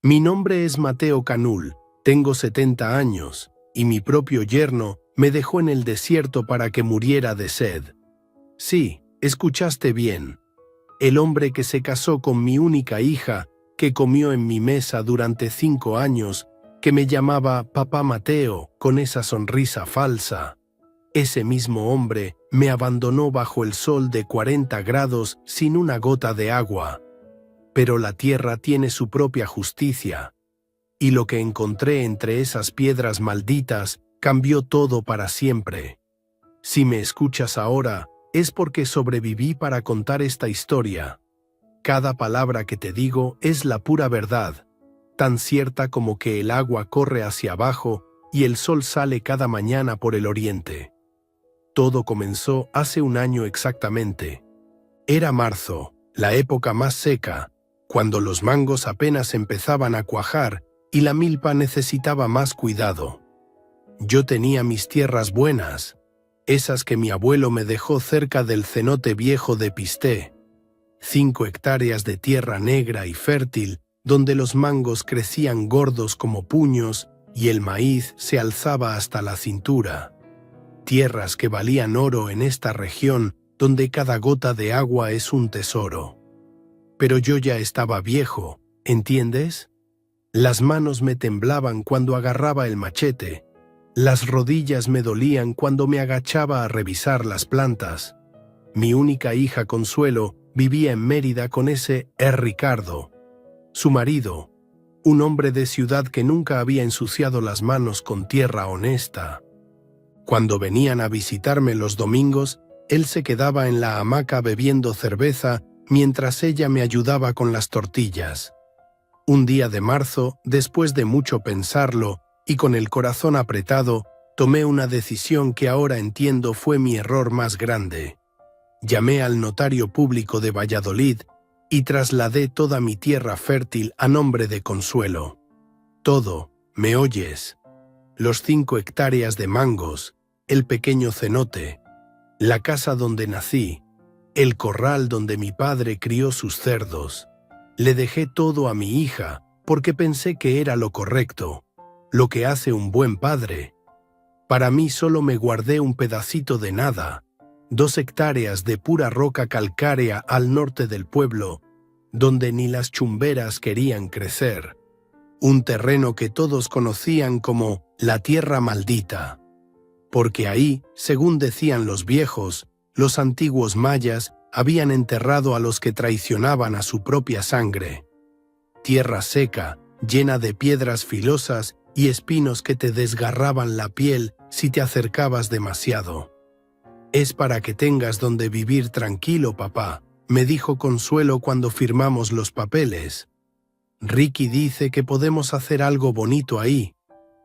Mi nombre es Mateo Canul, tengo 70 años, y mi propio yerno me dejó en el desierto para que muriera de sed. Sí, escuchaste bien. El hombre que se casó con mi única hija, que comió en mi mesa durante 5 años, que me llamaba Papá Mateo con esa sonrisa falsa. Ese mismo hombre me abandonó bajo el sol de 40 grados sin una gota de agua. Pero la tierra tiene su propia justicia. Y lo que encontré entre esas piedras malditas cambió todo para siempre. Si me escuchas ahora, es porque sobreviví para contar esta historia. Cada palabra que te digo es la pura verdad, tan cierta como que el agua corre hacia abajo y el sol sale cada mañana por el oriente. Todo comenzó hace un año exactamente. Era marzo, la época más seca, cuando los mangos apenas empezaban a cuajar y la milpa necesitaba más cuidado. Yo tenía mis tierras buenas, esas que mi abuelo me dejó cerca del cenote viejo de Pisté, 5 hectáreas de tierra negra y fértil, donde los mangos crecían gordos como puños y el maíz se alzaba hasta la cintura. Tierras que valían oro en esta región, donde cada gota de agua es un tesoro. Pero yo ya estaba viejo, ¿entiendes? Las manos me temblaban cuando agarraba el machete, las rodillas me dolían cuando me agachaba a revisar las plantas. Mi única hija Consuelo vivía en Mérida con ese Ricardo, su marido, un hombre de ciudad que nunca había ensuciado las manos con tierra honesta. Cuando venían a visitarme los domingos, él se quedaba en la hamaca bebiendo cerveza mientras ella me ayudaba con las tortillas. Un día de marzo, después de mucho pensarlo y con el corazón apretado, tomé una decisión que ahora entiendo fue mi error más grande. Llamé al notario público de Valladolid y trasladé toda mi tierra fértil a nombre de Consuelo. Todo, ¿me oyes? Los 5 hectáreas de mangos, el pequeño cenote, la casa donde nací, el corral donde mi padre crió sus cerdos. Le dejé todo a mi hija porque pensé que era lo correcto, lo que hace un buen padre. Para mí solo me guardé un pedacito de nada, 2 hectáreas de pura roca calcárea al norte del pueblo, donde ni las chumberas querían crecer. Un terreno que todos conocían como la tierra maldita. Porque ahí, según decían los viejos, los antiguos mayas habían enterrado a los que traicionaban a su propia sangre. Tierra seca, llena de piedras filosas y espinos que te desgarraban la piel si te acercabas demasiado. Es para que tengas donde vivir tranquilo, papá, me dijo Consuelo cuando firmamos los papeles. Ricky dice que podemos hacer algo bonito ahí,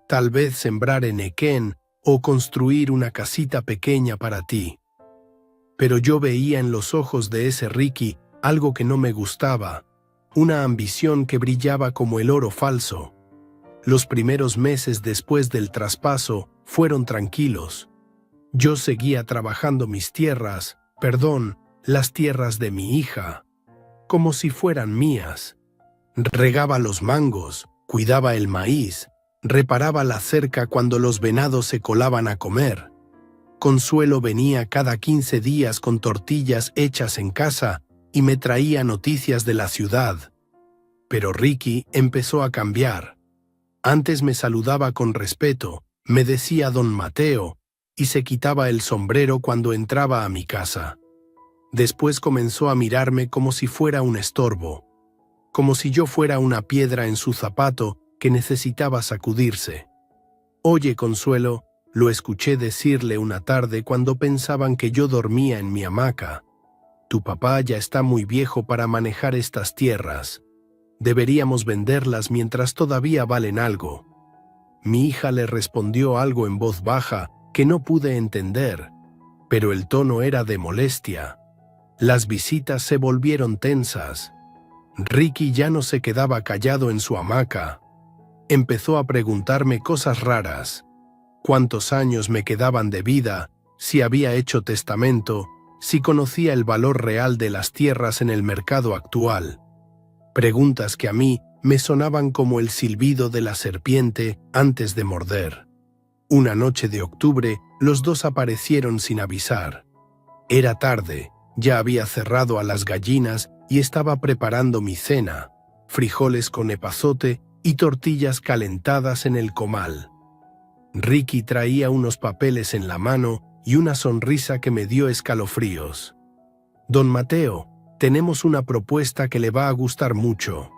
tal vez sembrar enequén o construir una casita pequeña para ti. Pero yo veía en los ojos de ese Ricky algo que no me gustaba, una ambición que brillaba como el oro falso. Los primeros meses después del traspaso fueron tranquilos. Yo seguía trabajando mis tierras, las tierras de mi hija, como si fueran mías. Regaba los mangos, cuidaba el maíz, reparaba la cerca cuando los venados se colaban a comer. Consuelo venía cada 15 días con tortillas hechas en casa y me traía noticias de la ciudad. Pero Ricky empezó a cambiar. Antes me saludaba con respeto, me decía don Mateo, y se quitaba el sombrero cuando entraba a mi casa. Después comenzó a mirarme como si fuera un estorbo, como si yo fuera una piedra en su zapato que necesitaba sacudirse. Oye, Consuelo, lo escuché decirle una tarde cuando pensaban que yo dormía en mi hamaca. Tu papá ya está muy viejo para manejar estas tierras. Deberíamos venderlas mientras todavía valen algo. Mi hija le respondió algo en voz baja que no pude entender, pero el tono era de molestia. Las visitas se volvieron tensas. Ricky ya no se quedaba callado en su hamaca. Empezó a preguntarme cosas raras. ¿Cuántos años me quedaban de vida? Si había hecho testamento, si conocía el valor real de las tierras en el mercado actual. Preguntas que a mí me sonaban como el silbido de la serpiente antes de morder. Una noche de octubre, los dos aparecieron sin avisar. Era tarde, ya había cerrado a las gallinas y estaba preparando mi cena, frijoles con epazote y tortillas calentadas en el comal. Ricky traía unos papeles en la mano y una sonrisa que me dio escalofríos. «Don Mateo, tenemos una propuesta que le va a gustar mucho»,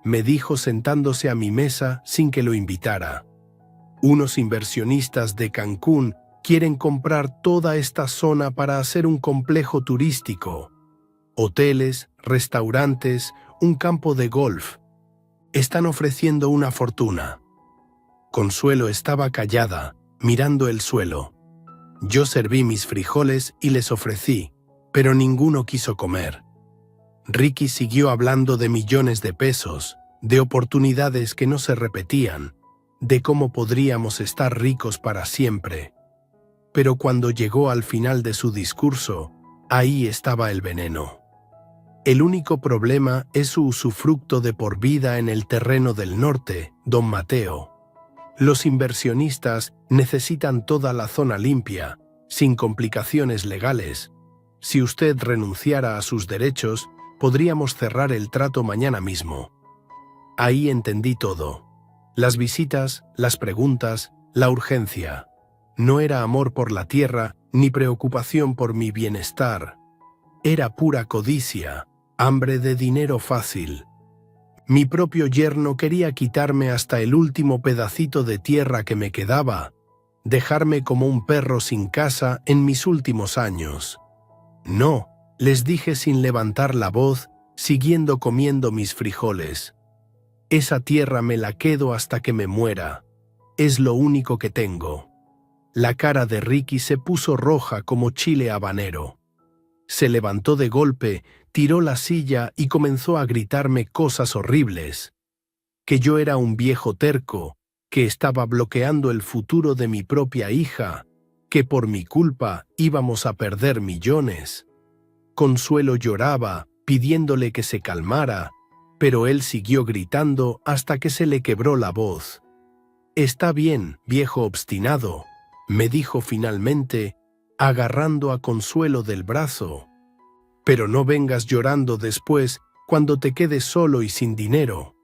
me dijo sentándose a mi mesa sin que lo invitara. «Unos inversionistas de Cancún quieren comprar toda esta zona para hacer un complejo turístico. Hoteles, restaurantes, un campo de golf. Están ofreciendo una fortuna». Consuelo estaba callada, mirando el suelo. Yo serví mis frijoles y les ofrecí, pero ninguno quiso comer. Ricky siguió hablando de millones de pesos, de oportunidades que no se repetían, de cómo podríamos estar ricos para siempre. Pero cuando llegó al final de su discurso, ahí estaba el veneno. El único problema es su usufructo de por vida en el terreno del norte, don Mateo. Los inversionistas necesitan toda la zona limpia, sin complicaciones legales. Si usted renunciara a sus derechos, podríamos cerrar el trato mañana mismo. Ahí entendí todo. Las visitas, las preguntas, la urgencia. No era amor por la tierra, ni preocupación por mi bienestar. Era pura codicia, hambre de dinero fácil. Mi propio yerno quería quitarme hasta el último pedacito de tierra que me quedaba, dejarme como un perro sin casa en mis últimos años. «No», les dije sin levantar la voz, siguiendo comiendo mis frijoles. «Esa tierra me la quedo hasta que me muera. Es lo único que tengo». La cara de Ricky se puso roja como chile habanero. Se levantó de golpe, tiró la silla y comenzó a gritarme cosas horribles. Que yo era un viejo terco, que estaba bloqueando el futuro de mi propia hija, que por mi culpa íbamos a perder millones. Consuelo lloraba, pidiéndole que se calmara, pero él siguió gritando hasta que se le quebró la voz. «Está bien, viejo obstinado», me dijo finalmente, agarrando a Consuelo del brazo. «Pero no vengas llorando después cuando te quedes solo y sin dinero».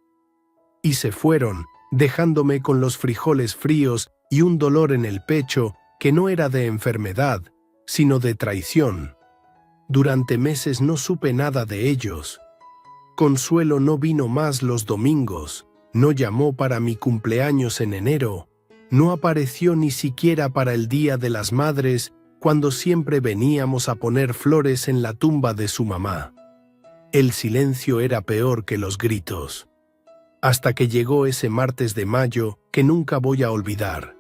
Y se fueron, dejándome con los frijoles fríos y un dolor en el pecho que no era de enfermedad, sino de traición. Durante meses no supe nada de ellos. Consuelo no vino más los domingos, no llamó para mi cumpleaños en enero, no apareció ni siquiera para el Día de las Madres, cuando siempre veníamos a poner flores en la tumba de su mamá. El silencio era peor que los gritos. Hasta que llegó ese martes de mayo que nunca voy a olvidar.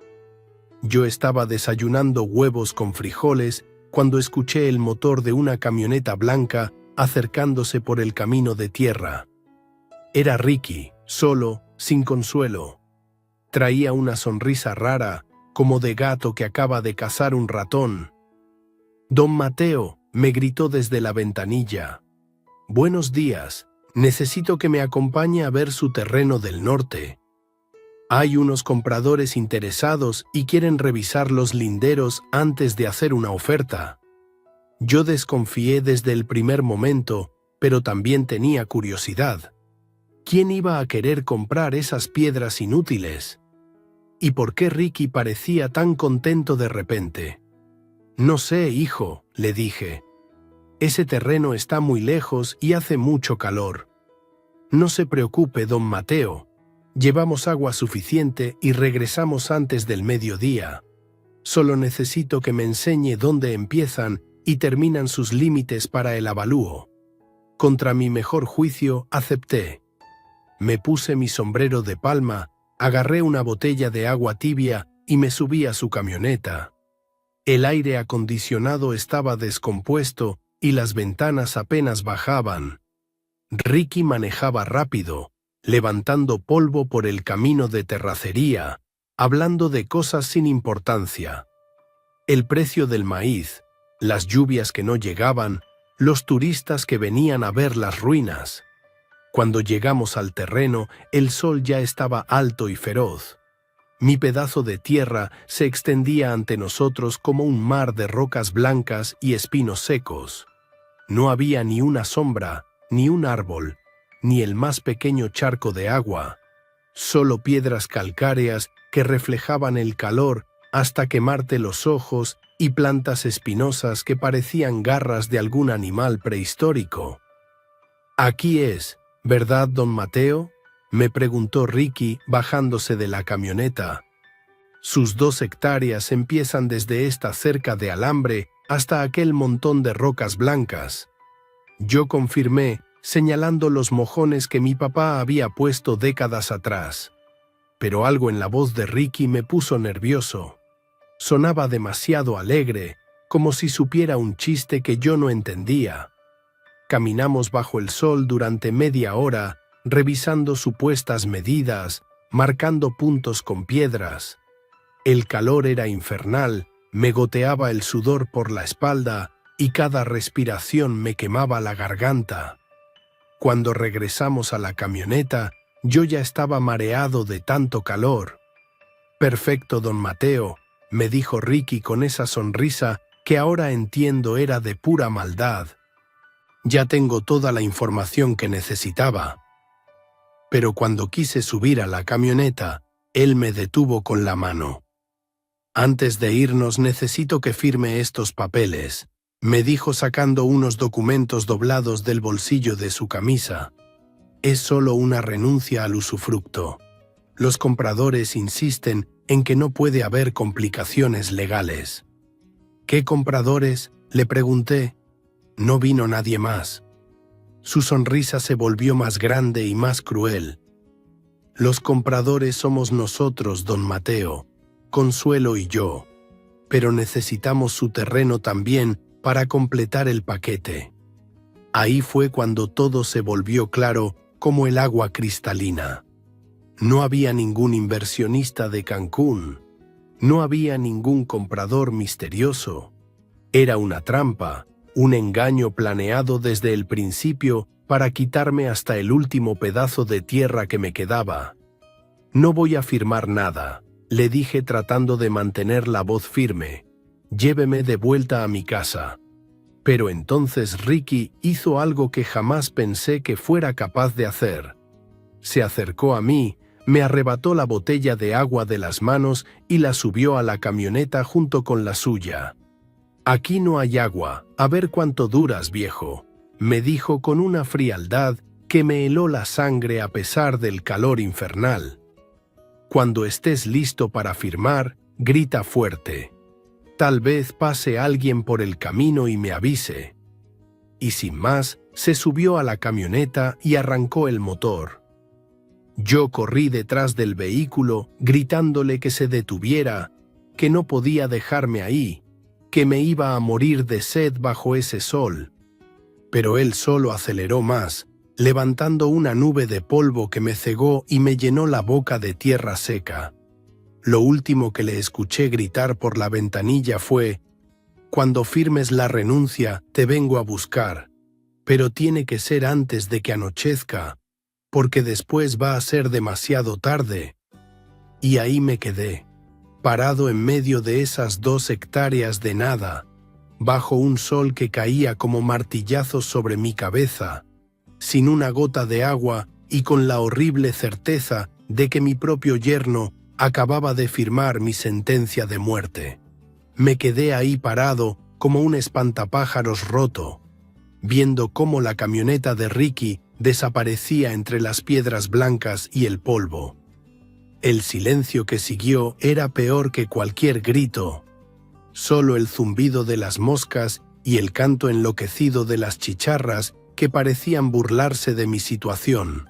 Yo estaba desayunando huevos con frijoles cuando escuché el motor de una camioneta blanca acercándose por el camino de tierra. Era Ricky, solo, sin Consuelo. Traía una sonrisa rara, como de gato que acaba de cazar un ratón. «Don Mateo», me gritó desde la ventanilla. «Buenos días, necesito que me acompañe a ver su terreno del norte. Hay unos compradores interesados y quieren revisar los linderos antes de hacer una oferta». Yo desconfié desde el primer momento, pero también tenía curiosidad. ¿Quién iba a querer comprar esas piedras inútiles? ¿Y por qué Ricky parecía tan contento de repente? «No sé, hijo», le dije. «Ese terreno está muy lejos y hace mucho calor. No se preocupe, don Mateo. Llevamos agua suficiente y regresamos antes del mediodía. Solo necesito que me enseñe dónde empiezan y terminan sus límites para el avalúo». Contra mi mejor juicio, acepté. Me puse mi sombrero de palma, agarré una botella de agua tibia y me subí a su camioneta. El aire acondicionado estaba descompuesto y las ventanas apenas bajaban. Ricky manejaba rápido, levantando polvo por el camino de terracería, hablando de cosas sin importancia. El precio del maíz, las lluvias que no llegaban, los turistas que venían a ver las ruinas. Cuando llegamos al terreno, el sol ya estaba alto y feroz. Mi pedazo de tierra se extendía ante nosotros como un mar de rocas blancas y espinos secos. No había ni una sombra, ni un árbol, ni el más pequeño charco de agua, solo piedras calcáreas que reflejaban el calor hasta quemarte los ojos y plantas espinosas que parecían garras de algún animal prehistórico. «Aquí es, ¿verdad, don Mateo?», me preguntó Ricky bajándose de la camioneta. Sus 2 hectáreas empiezan desde esta cerca de alambre hasta aquel montón de rocas blancas. Yo confirmé, señalando los mojones que mi papá había puesto décadas atrás. Pero algo en la voz de Ricky me puso nervioso. Sonaba demasiado alegre, como si supiera un chiste que yo no entendía. Caminamos bajo el sol durante media hora, revisando supuestas medidas, marcando puntos con piedras. El calor era infernal, me goteaba el sudor por la espalda y cada respiración me quemaba la garganta. Cuando regresamos a la camioneta, yo ya estaba mareado de tanto calor. «Perfecto, don Mateo», me dijo Ricky con esa sonrisa que ahora entiendo era de pura maldad. «Ya tengo toda la información que necesitaba». Pero cuando quise subir a la camioneta, él me detuvo con la mano. «Antes de irnos necesito que firme estos papeles», me dijo sacando unos documentos doblados del bolsillo de su camisa. «Es solo una renuncia al usufructo. Los compradores insisten en que no puede haber complicaciones legales». «¿Qué compradores?», le pregunté. No vino nadie más. Su sonrisa se volvió más grande y más cruel. «Los compradores somos nosotros, don Mateo, Consuelo y yo, pero necesitamos su terreno también para completar el paquete». Ahí fue cuando todo se volvió claro como el agua cristalina. No había ningún inversionista de Cancún. No había ningún comprador misterioso. Era una trampa, un engaño planeado desde el principio para quitarme hasta el último pedazo de tierra que me quedaba. «No voy a firmar nada», le dije tratando de mantener la voz firme. «Lléveme de vuelta a mi casa». Pero entonces Ricky hizo algo que jamás pensé que fuera capaz de hacer. Se acercó a mí, me arrebató la botella de agua de las manos y la subió a la camioneta junto con la suya. «Aquí no hay agua, a ver cuánto duras, viejo», me dijo con una frialdad que me heló la sangre a pesar del calor infernal. «Cuando estés listo para firmar, grita fuerte. Tal vez pase alguien por el camino y me avise». Y sin más, se subió a la camioneta y arrancó el motor. Yo corrí detrás del vehículo, gritándole que se detuviera, que no podía dejarme ahí, que me iba a morir de sed bajo ese sol. Pero él solo aceleró más, levantando una nube de polvo que me cegó y me llenó la boca de tierra seca. Lo último que le escuché gritar por la ventanilla fue: «Cuando firmes la renuncia, te vengo a buscar, pero tiene que ser antes de que anochezca, porque después va a ser demasiado tarde». Y ahí me quedé, parado en medio de esas 2 hectáreas de nada, bajo un sol que caía como martillazos sobre mi cabeza, sin una gota de agua y con la horrible certeza de que mi propio yerno acababa de firmar mi sentencia de muerte. Me quedé ahí parado como un espantapájaros roto, viendo cómo la camioneta de Ricky desaparecía entre las piedras blancas y el polvo. El silencio que siguió era peor que cualquier grito. Solo el zumbido de las moscas y el canto enloquecido de las chicharras que parecían burlarse de mi situación.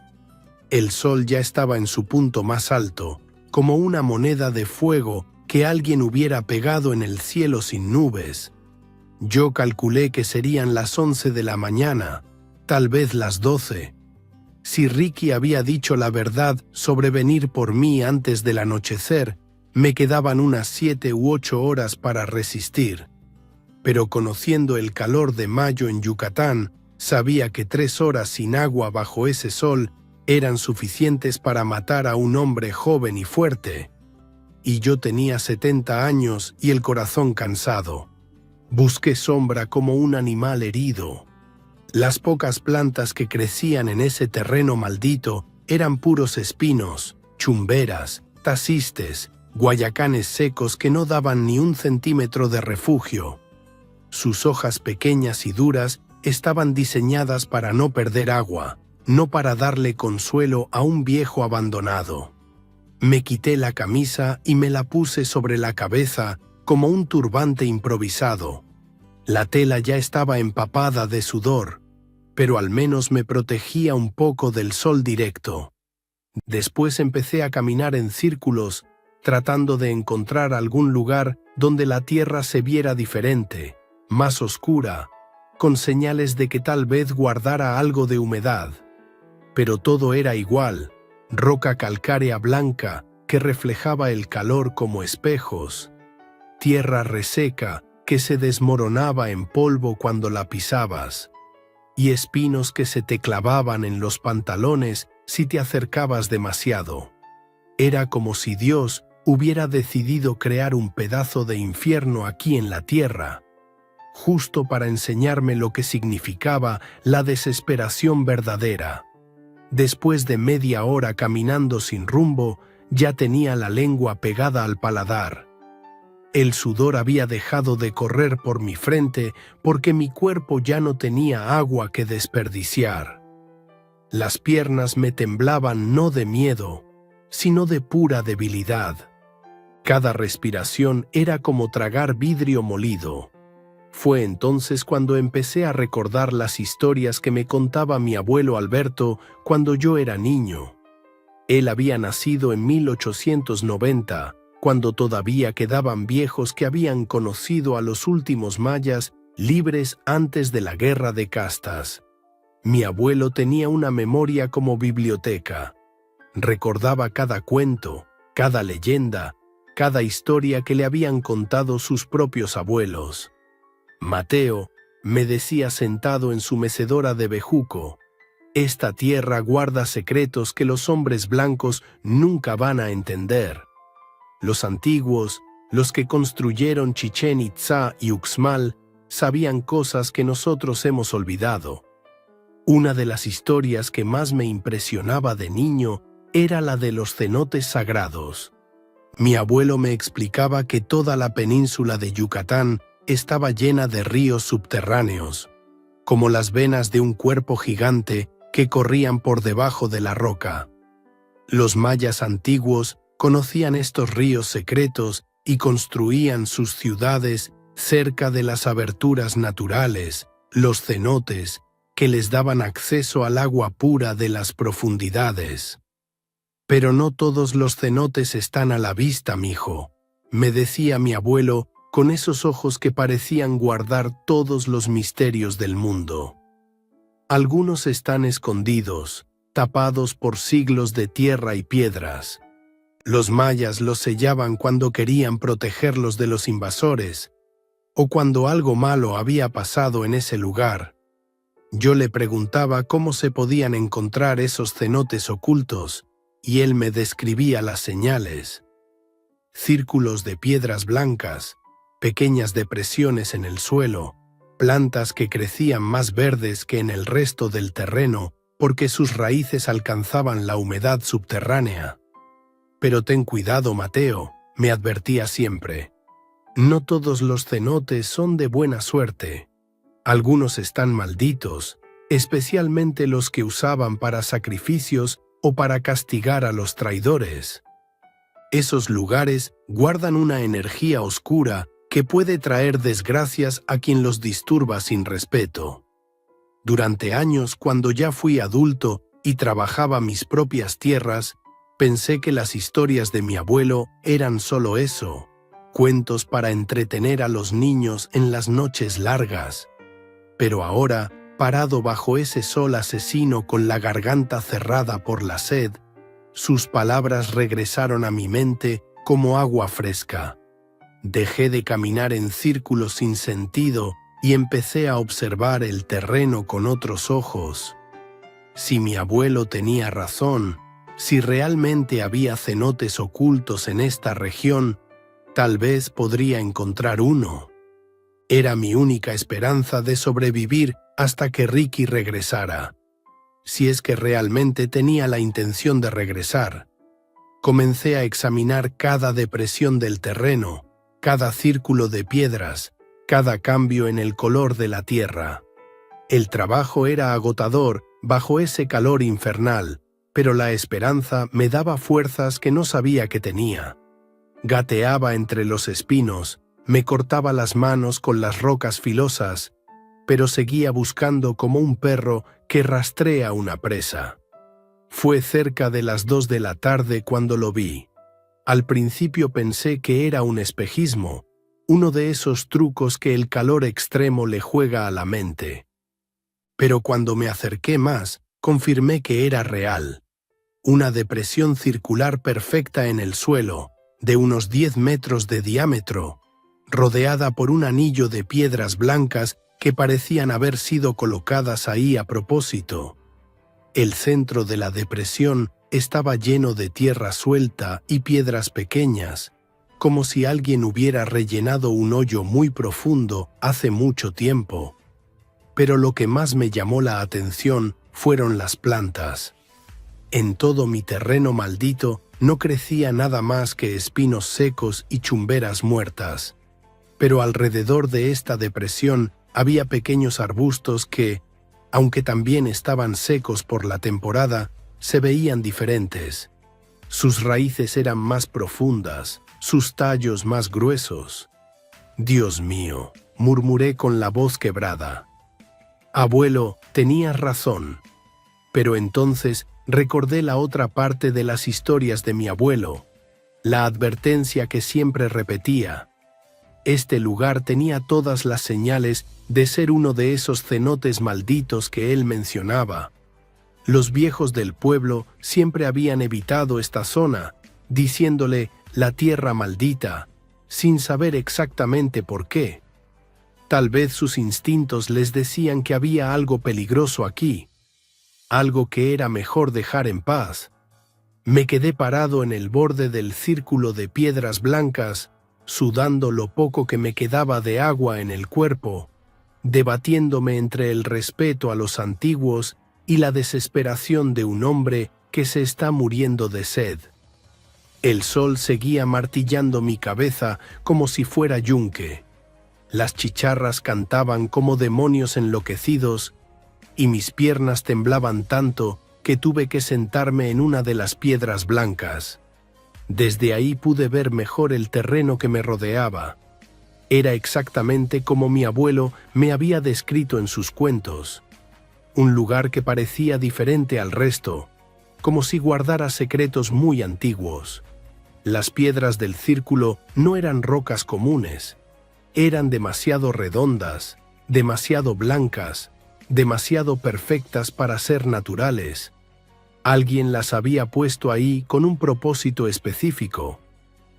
El sol ya estaba en su punto más alto, como una moneda de fuego que alguien hubiera pegado en el cielo sin nubes. Yo calculé que serían las 11 de la mañana, tal vez las 12. Si Ricky había dicho la verdad sobre venir por mí antes del anochecer, me quedaban unas 7 u 8 horas para resistir. Pero conociendo el calor de mayo en Yucatán, Sabía que 3 horas sin agua bajo ese sol eran suficientes para matar a un hombre joven y fuerte. Y yo tenía 70 años y el corazón cansado. Busqué sombra como un animal herido. Las pocas plantas que crecían en ese terreno maldito eran puros espinos, chumberas, tacistes, guayacanes secos que no daban ni un centímetro de refugio. Sus hojas pequeñas y duras estaban diseñadas para no perder agua, no para darle consuelo a un viejo abandonado. Me quité la camisa y me la puse sobre la cabeza como un turbante improvisado. La tela ya estaba empapada de sudor, pero al menos me protegía un poco del sol directo. Después empecé a caminar en círculos, tratando de encontrar algún lugar donde la tierra se viera diferente, más oscura, con señales de que tal vez guardara algo de humedad. Pero todo era igual, roca calcárea blanca que reflejaba el calor como espejos, tierra reseca que se desmoronaba en polvo cuando la pisabas, y espinos que se te clavaban en los pantalones si te acercabas demasiado. Era como si Dios hubiera decidido crear un pedazo de infierno aquí en la tierra, justo para enseñarme lo que significaba la desesperación verdadera. Después de media hora caminando sin rumbo, ya tenía la lengua pegada al paladar. El sudor había dejado de correr por mi frente porque mi cuerpo ya no tenía agua que desperdiciar. Las piernas me temblaban no de miedo, sino de pura debilidad. Cada respiración era como tragar vidrio molido. Fue entonces cuando empecé a recordar las historias que me contaba mi abuelo Alberto cuando yo era niño. Él había nacido en 1890, cuando todavía quedaban viejos que habían conocido a los últimos mayas libres antes de la guerra de castas. Mi abuelo tenía una memoria como biblioteca. Recordaba cada cuento, cada leyenda, cada historia que le habían contado sus propios abuelos. Mateo, me decía sentado en su mecedora de bejuco, esta tierra guarda secretos que los hombres blancos nunca van a entender. Los antiguos, los que construyeron Chichén Itzá y Uxmal, sabían cosas que nosotros hemos olvidado. Una de las historias que más me impresionaba de niño era la de los cenotes sagrados. Mi abuelo me explicaba que toda la península de Yucatán estaba llena de ríos subterráneos, como las venas de un cuerpo gigante que corrían por debajo de la roca. Los mayas antiguos conocían estos ríos secretos y construían sus ciudades cerca de las aberturas naturales, los cenotes, que les daban acceso al agua pura de las profundidades. Pero no todos los cenotes están a la vista, mijo, me decía mi abuelo con esos ojos que parecían guardar todos los misterios del mundo. Algunos están escondidos, tapados por siglos de tierra y piedras. Los mayas los sellaban cuando querían protegerlos de los invasores, o cuando algo malo había pasado en ese lugar. Yo le preguntaba cómo se podían encontrar esos cenotes ocultos, y él me describía las señales. Círculos de piedras blancas, pequeñas depresiones en el suelo, plantas que crecían más verdes que en el resto del terreno porque sus raíces alcanzaban la humedad subterránea. Pero ten cuidado, Mateo, me advertía siempre. No todos los cenotes son de buena suerte. Algunos están malditos, especialmente los que usaban para sacrificios o para castigar a los traidores. Esos lugares guardan una energía oscura que puede traer desgracias a quien los disturba sin respeto. Durante años, cuando ya fui adulto y trabajaba mis propias tierras, pensé que las historias de mi abuelo eran solo eso, cuentos para entretener a los niños en las noches largas. Pero ahora, parado bajo ese sol asesino con la garganta cerrada por la sed, sus palabras regresaron a mi mente como agua fresca. Dejé de caminar en círculos sin sentido y empecé a observar el terreno con otros ojos. Si mi abuelo tenía razón, si realmente había cenotes ocultos en esta región, tal vez podría encontrar uno. Era mi única esperanza de sobrevivir hasta que Ricky regresara. Si es que realmente tenía la intención de regresar. Comencé a examinar cada depresión del terreno, cada círculo de piedras, cada cambio en el color de la tierra. El trabajo era agotador bajo ese calor infernal, pero la esperanza me daba fuerzas que no sabía que tenía. Gateaba entre los espinos, me cortaba las manos con las rocas filosas, pero seguía buscando como un perro que rastrea una presa. Fue cerca de las 2 de la tarde cuando lo vi. Al principio pensé que era un espejismo, uno de esos trucos que el calor extremo le juega a la mente. Pero cuando me acerqué más, confirmé que era real. Una depresión circular perfecta en el suelo, de unos 10 metros de diámetro, rodeada por un anillo de piedras blancas que parecían haber sido colocadas ahí a propósito. El centro de la depresión estaba lleno de tierra suelta y piedras pequeñas, como si alguien hubiera rellenado un hoyo muy profundo hace mucho tiempo. Pero lo que más me llamó la atención fueron las plantas. En todo mi terreno maldito no crecía nada más que espinos secos y chumberas muertas. Pero alrededor de esta depresión había pequeños arbustos que, aunque también estaban secos por la temporada, se veían diferentes. Sus raíces eran más profundas, sus tallos más gruesos. «Dios mío», murmuré con la voz quebrada. «Abuelo, tenías razón». Pero entonces recordé la otra parte de las historias de mi abuelo, la advertencia que siempre repetía. Este lugar tenía todas las señales de ser uno de esos cenotes malditos que él mencionaba. Los viejos del pueblo siempre habían evitado esta zona, diciéndole la tierra maldita, sin saber exactamente por qué. Tal vez sus instintos les decían que había algo peligroso aquí, algo que era mejor dejar en paz. Me quedé parado en el borde del círculo de piedras blancas, sudando lo poco que me quedaba de agua en el cuerpo, debatiéndome entre el respeto a los antiguos y la desesperación de un hombre que se está muriendo de sed. El sol seguía martillando mi cabeza como si fuera yunque. Las chicharras cantaban como demonios enloquecidos y mis piernas temblaban tanto que tuve que sentarme en una de las piedras blancas. Desde ahí pude ver mejor el terreno que me rodeaba. Era exactamente como mi abuelo me había descrito en sus cuentos. Un lugar que parecía diferente al resto, como si guardara secretos muy antiguos. Las piedras del círculo no eran rocas comunes. Eran demasiado redondas, demasiado blancas, demasiado perfectas para ser naturales. Alguien las había puesto ahí con un propósito específico.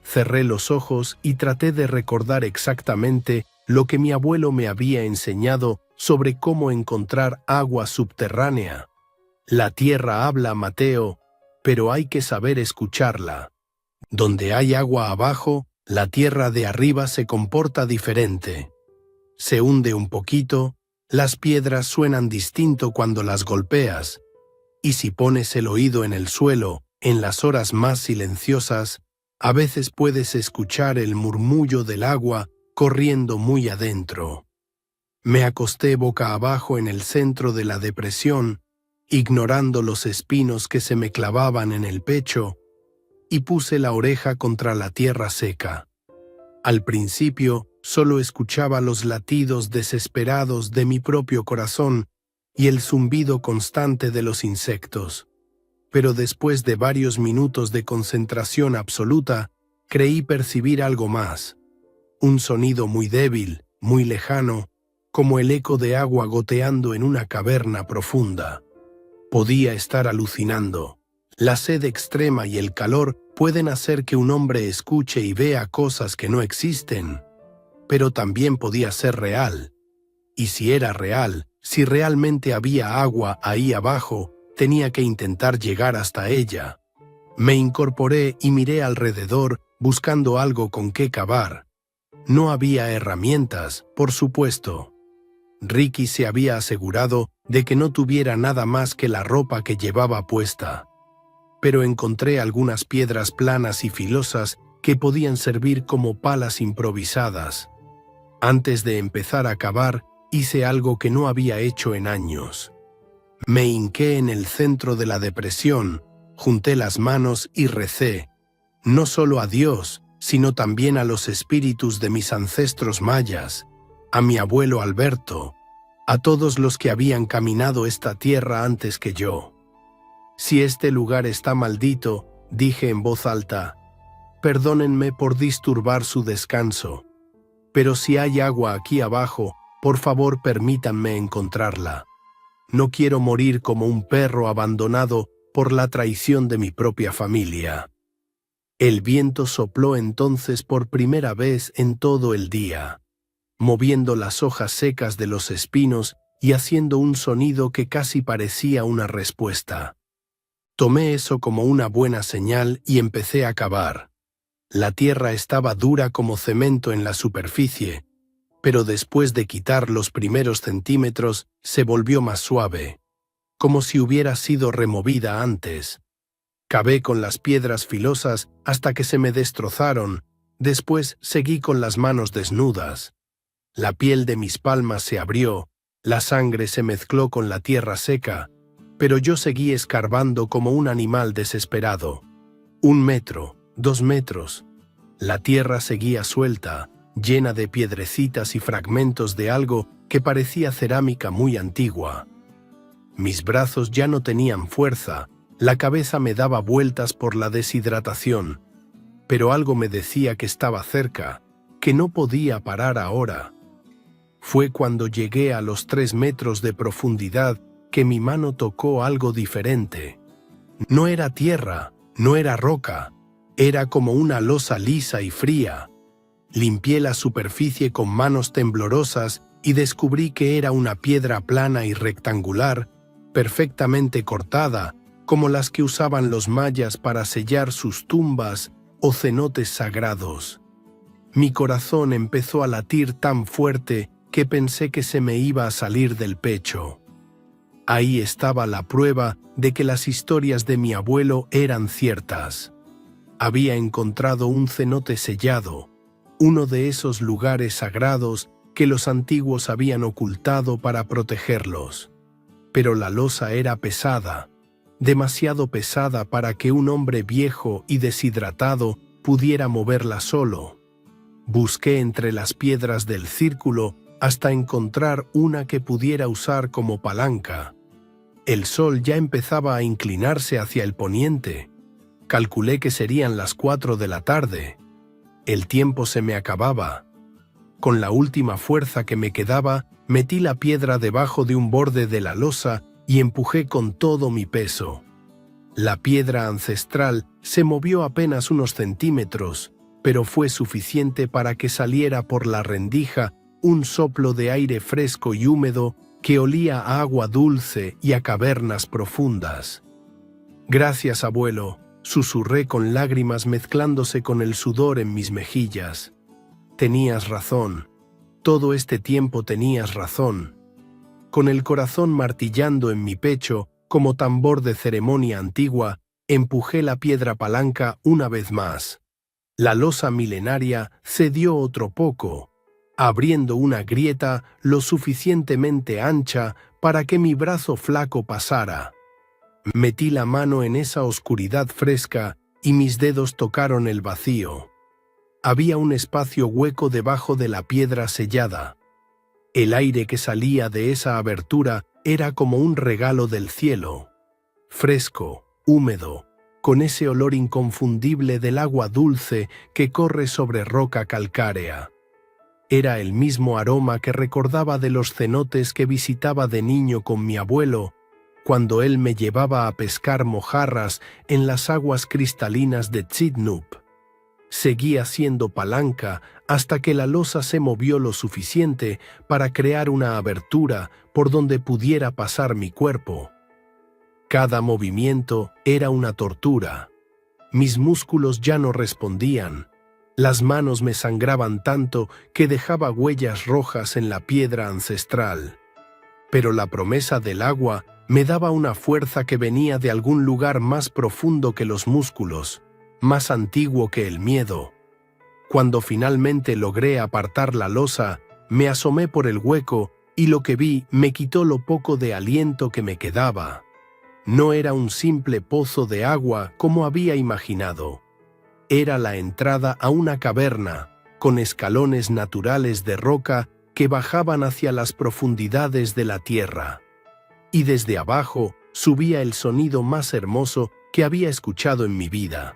Cerré los ojos y traté de recordar exactamente lo que mi abuelo me había enseñado sobre cómo encontrar agua subterránea. La tierra habla, Mateo, pero hay que saber escucharla. Donde hay agua abajo, la tierra de arriba se comporta diferente. Se hunde un poquito, las piedras suenan distinto cuando las golpeas, y si pones el oído en el suelo, en las horas más silenciosas, a veces puedes escuchar el murmullo del agua corriendo muy adentro. Me acosté boca abajo en el centro de la depresión, ignorando los espinos que se me clavaban en el pecho, y puse la oreja contra la tierra seca. Al principio solo escuchaba los latidos desesperados de mi propio corazón y el zumbido constante de los insectos. Pero después de varios minutos de concentración absoluta, creí percibir algo más. Un sonido muy débil, muy lejano, como el eco de agua goteando en una caverna profunda. Podía estar alucinando. La sed extrema y el calor pueden hacer que un hombre escuche y vea cosas que no existen, pero también podía ser real. Y si era real, si realmente había agua ahí abajo, tenía que intentar llegar hasta ella. Me incorporé y miré alrededor buscando algo con qué cavar. No había herramientas, por supuesto. Ricky se había asegurado de que no tuviera nada más que la ropa que llevaba puesta. Pero encontré algunas piedras planas y filosas que podían servir como palas improvisadas. Antes de empezar a cavar, hice algo que no había hecho en años. Me hinqué en el centro de la depresión, junté las manos y recé, no solo a Dios, sino también a los espíritus de mis ancestros mayas, a mi abuelo Alberto, a todos los que habían caminado esta tierra antes que yo. Si este lugar está maldito, dije en voz alta, perdónenme por disturbar su descanso, pero si hay agua aquí abajo, por favor permítanme encontrarla. No quiero morir como un perro abandonado por la traición de mi propia familia. El viento sopló entonces por primera vez en todo el día, moviendo las hojas secas de los espinos y haciendo un sonido que casi parecía una respuesta. Tomé eso como una buena señal y empecé a cavar. La tierra estaba dura como cemento en la superficie, pero después de quitar los primeros centímetros se volvió más suave, como si hubiera sido removida antes. Cavé con las piedras filosas hasta que se me destrozaron, después seguí con las manos desnudas. La piel de mis palmas se abrió, la sangre se mezcló con la tierra seca, pero yo seguí escarbando como un animal desesperado. 1 metro, 2 metros. La tierra seguía suelta, llena de piedrecitas y fragmentos de algo que parecía cerámica muy antigua. Mis brazos ya no tenían fuerza, la cabeza me daba vueltas por la deshidratación, pero algo me decía que estaba cerca, que no podía parar ahora. Fue cuando llegué a los 3 metros de profundidad que mi mano tocó algo diferente. No era tierra, no era roca, era como una losa lisa y fría. Limpié la superficie con manos temblorosas y descubrí que era una piedra plana y rectangular, perfectamente cortada, como las que usaban los mayas para sellar sus tumbas o cenotes sagrados. Mi corazón empezó a latir tan fuerte que pensé que se me iba a salir del pecho. Ahí estaba la prueba de que las historias de mi abuelo eran ciertas. Había encontrado un cenote sellado, uno de esos lugares sagrados que los antiguos habían ocultado para protegerlos. Pero la losa era pesada, demasiado pesada para que un hombre viejo y deshidratado pudiera moverla solo. Busqué entre las piedras del círculo hasta encontrar una que pudiera usar como palanca. El sol ya empezaba a inclinarse hacia el poniente. Calculé que serían las 4 de la tarde. El tiempo se me acababa. Con la última fuerza que me quedaba, metí la piedra debajo de un borde de la losa y empujé con todo mi peso. La piedra ancestral se movió apenas unos centímetros, pero fue suficiente para que saliera por la rendija un soplo de aire fresco y húmedo que olía a agua dulce y a cavernas profundas. «Gracias, abuelo», susurré con lágrimas mezclándose con el sudor en mis mejillas. «Tenías razón. Todo este tiempo tenías razón». Con el corazón martillando en mi pecho, como tambor de ceremonia antigua, empujé la piedra palanca una vez más. La losa milenaria cedió otro poco, abriendo una grieta lo suficientemente ancha para que mi brazo flaco pasara. Metí la mano en esa oscuridad fresca y mis dedos tocaron el vacío. Había un espacio hueco debajo de la piedra sellada. El aire que salía de esa abertura era como un regalo del cielo, fresco, húmedo, con ese olor inconfundible del agua dulce que corre sobre roca calcárea. Era el mismo aroma que recordaba de los cenotes que visitaba de niño con mi abuelo, cuando él me llevaba a pescar mojarras en las aguas cristalinas de Tzidnup. Seguí haciendo palanca hasta que la losa se movió lo suficiente para crear una abertura por donde pudiera pasar mi cuerpo. Cada movimiento era una tortura. Mis músculos ya no respondían. Las manos me sangraban tanto que dejaba huellas rojas en la piedra ancestral. Pero la promesa del agua me daba una fuerza que venía de algún lugar más profundo que los músculos, más antiguo que el miedo. Cuando finalmente logré apartar la losa, me asomé por el hueco y lo que vi me quitó lo poco de aliento que me quedaba. No era un simple pozo de agua como había imaginado. Era la entrada a una caverna, con escalones naturales de roca que bajaban hacia las profundidades de la tierra. Y desde abajo subía el sonido más hermoso que había escuchado en mi vida.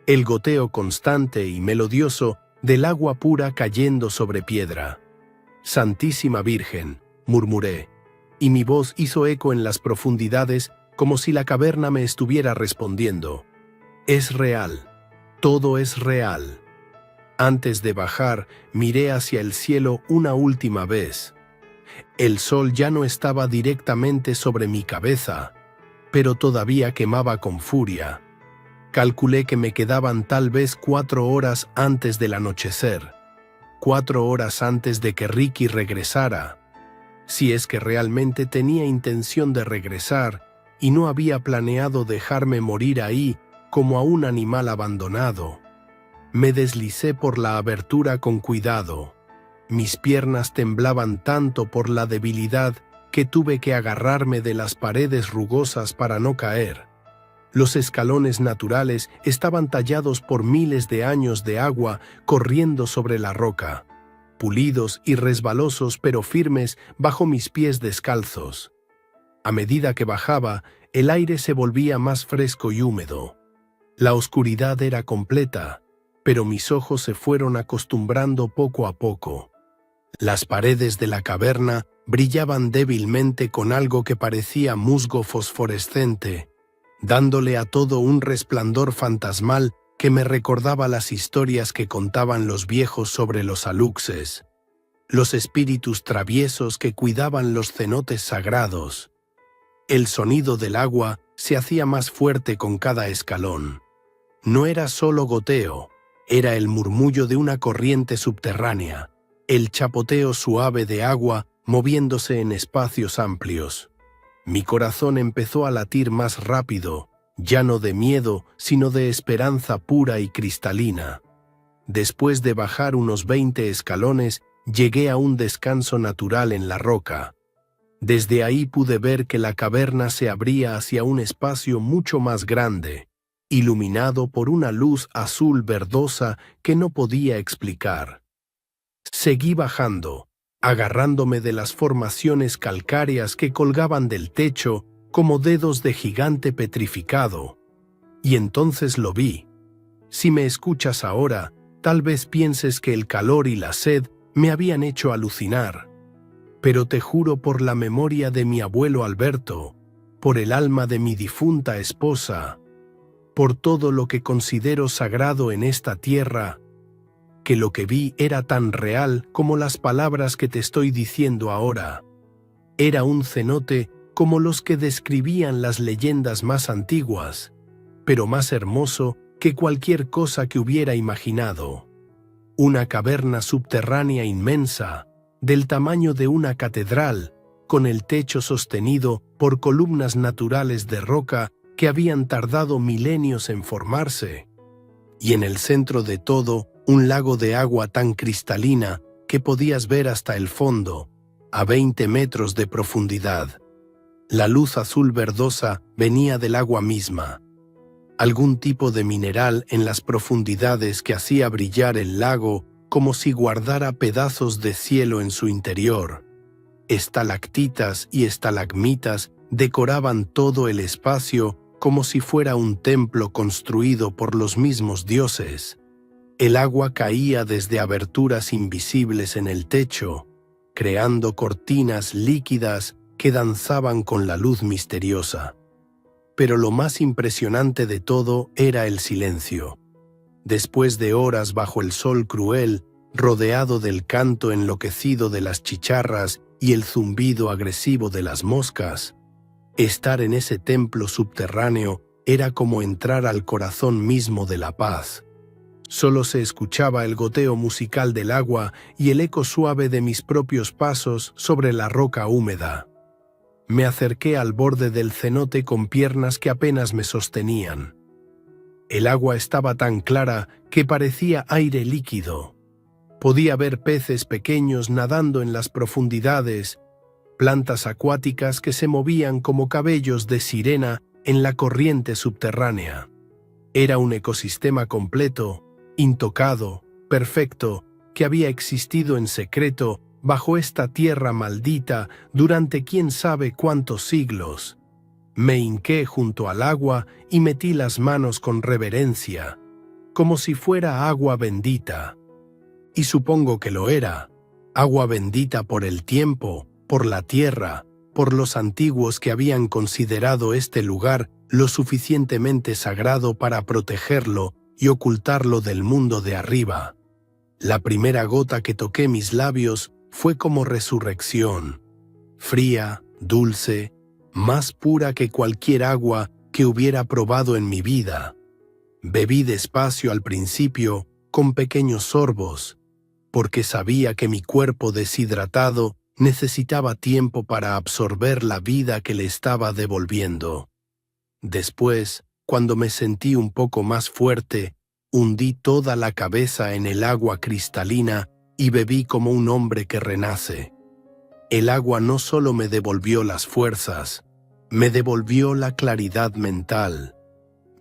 El goteo constante y melodioso del agua pura cayendo sobre piedra. «Santísima Virgen», murmuré, y mi voz hizo eco en las profundidades como si la caverna me estuviera respondiendo. «Es real, todo es real». Antes de bajar, miré hacia el cielo una última vez. El sol ya no estaba directamente sobre mi cabeza, pero todavía quemaba con furia. Calculé que me quedaban tal vez 4 horas antes del anochecer, 4 horas antes de que Ricky regresara, si es que realmente tenía intención de regresar y no había planeado dejarme morir ahí como a un animal abandonado. Me deslicé por la abertura con cuidado. Mis piernas temblaban tanto por la debilidad que tuve que agarrarme de las paredes rugosas para no caer. Los escalones naturales estaban tallados por miles de años de agua corriendo sobre la roca, pulidos y resbalosos pero firmes bajo mis pies descalzos. A medida que bajaba, el aire se volvía más fresco y húmedo. La oscuridad era completa, pero mis ojos se fueron acostumbrando poco a poco. Las paredes de la caverna brillaban débilmente con algo que parecía musgo fosforescente, dándole a todo un resplandor fantasmal que me recordaba las historias que contaban los viejos sobre los aluxes, los espíritus traviesos que cuidaban los cenotes sagrados. El sonido del agua se hacía más fuerte con cada escalón. No era solo goteo, era el murmullo de una corriente subterránea, el chapoteo suave de agua moviéndose en espacios amplios. Mi corazón empezó a latir más rápido, ya no de miedo, sino de esperanza pura y cristalina. Después de bajar unos 20 escalones, llegué a un descanso natural en la roca. Desde ahí pude ver que la caverna se abría hacia un espacio mucho más grande, iluminado por una luz azul verdosa que no podía explicar. Seguí bajando, agarrándome de las formaciones calcáreas que colgaban del techo como dedos de gigante petrificado. Y entonces lo vi. Si me escuchas ahora, tal vez pienses que el calor y la sed me habían hecho alucinar. Pero te juro por la memoria de mi abuelo Alberto, por el alma de mi difunta esposa, por todo lo que considero sagrado en esta tierra, que lo que vi era tan real como las palabras que te estoy diciendo ahora. Era un cenote como los que describían las leyendas más antiguas, pero más hermoso que cualquier cosa que hubiera imaginado. Una caverna subterránea inmensa, del tamaño de una catedral, con el techo sostenido por columnas naturales de roca que habían tardado milenios en formarse. Y en el centro de todo, un lago de agua tan cristalina que podías ver hasta el fondo, a 20 metros de profundidad. La luz azul verdosa venía del agua misma. Algún tipo de mineral en las profundidades que hacía brillar el lago como si guardara pedazos de cielo en su interior. Estalactitas y estalagmitas decoraban todo el espacio como si fuera un templo construido por los mismos dioses. El agua caía desde aberturas invisibles en el techo, creando cortinas líquidas que danzaban con la luz misteriosa. Pero lo más impresionante de todo era el silencio. Después de horas bajo el sol cruel, rodeado del canto enloquecido de las chicharras y el zumbido agresivo de las moscas, estar en ese templo subterráneo era como entrar al corazón mismo de la paz. Solo se escuchaba el goteo musical del agua y el eco suave de mis propios pasos sobre la roca húmeda. Me acerqué al borde del cenote con piernas que apenas me sostenían. El agua estaba tan clara que parecía aire líquido. Podía ver peces pequeños nadando en las profundidades, plantas acuáticas que se movían como cabellos de sirena en la corriente subterránea. Era un ecosistema completo, intocado, perfecto, que había existido en secreto bajo esta tierra maldita durante quién sabe cuántos siglos. Me hinqué junto al agua y metí las manos con reverencia, como si fuera agua bendita. Y supongo que lo era, agua bendita por el tiempo, por la tierra, por los antiguos que habían considerado este lugar lo suficientemente sagrado para protegerlo y ocultarlo del mundo de arriba. La primera gota que toqué mis labios fue como resurrección, fría, dulce, más pura que cualquier agua que hubiera probado en mi vida. Bebí despacio al principio, con pequeños sorbos, porque sabía que mi cuerpo deshidratado necesitaba tiempo para absorber la vida que le estaba devolviendo. Después, cuando me sentí un poco más fuerte, hundí toda la cabeza en el agua cristalina y bebí como un hombre que renace. El agua no solo me devolvió las fuerzas, me devolvió la claridad mental.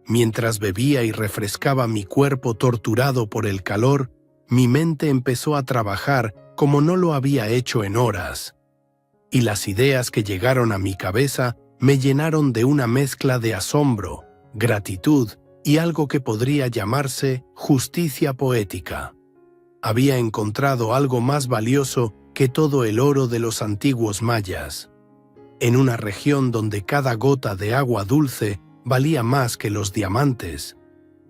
Mientras bebía y refrescaba mi cuerpo torturado por el calor, mi mente empezó a trabajar como no lo había hecho en horas. Y las ideas que llegaron a mi cabeza me llenaron de una mezcla de asombro, gratitud y algo que podría llamarse justicia poética. Había encontrado algo más valioso que todo el oro de los antiguos mayas. En una región donde cada gota de agua dulce valía más que los diamantes,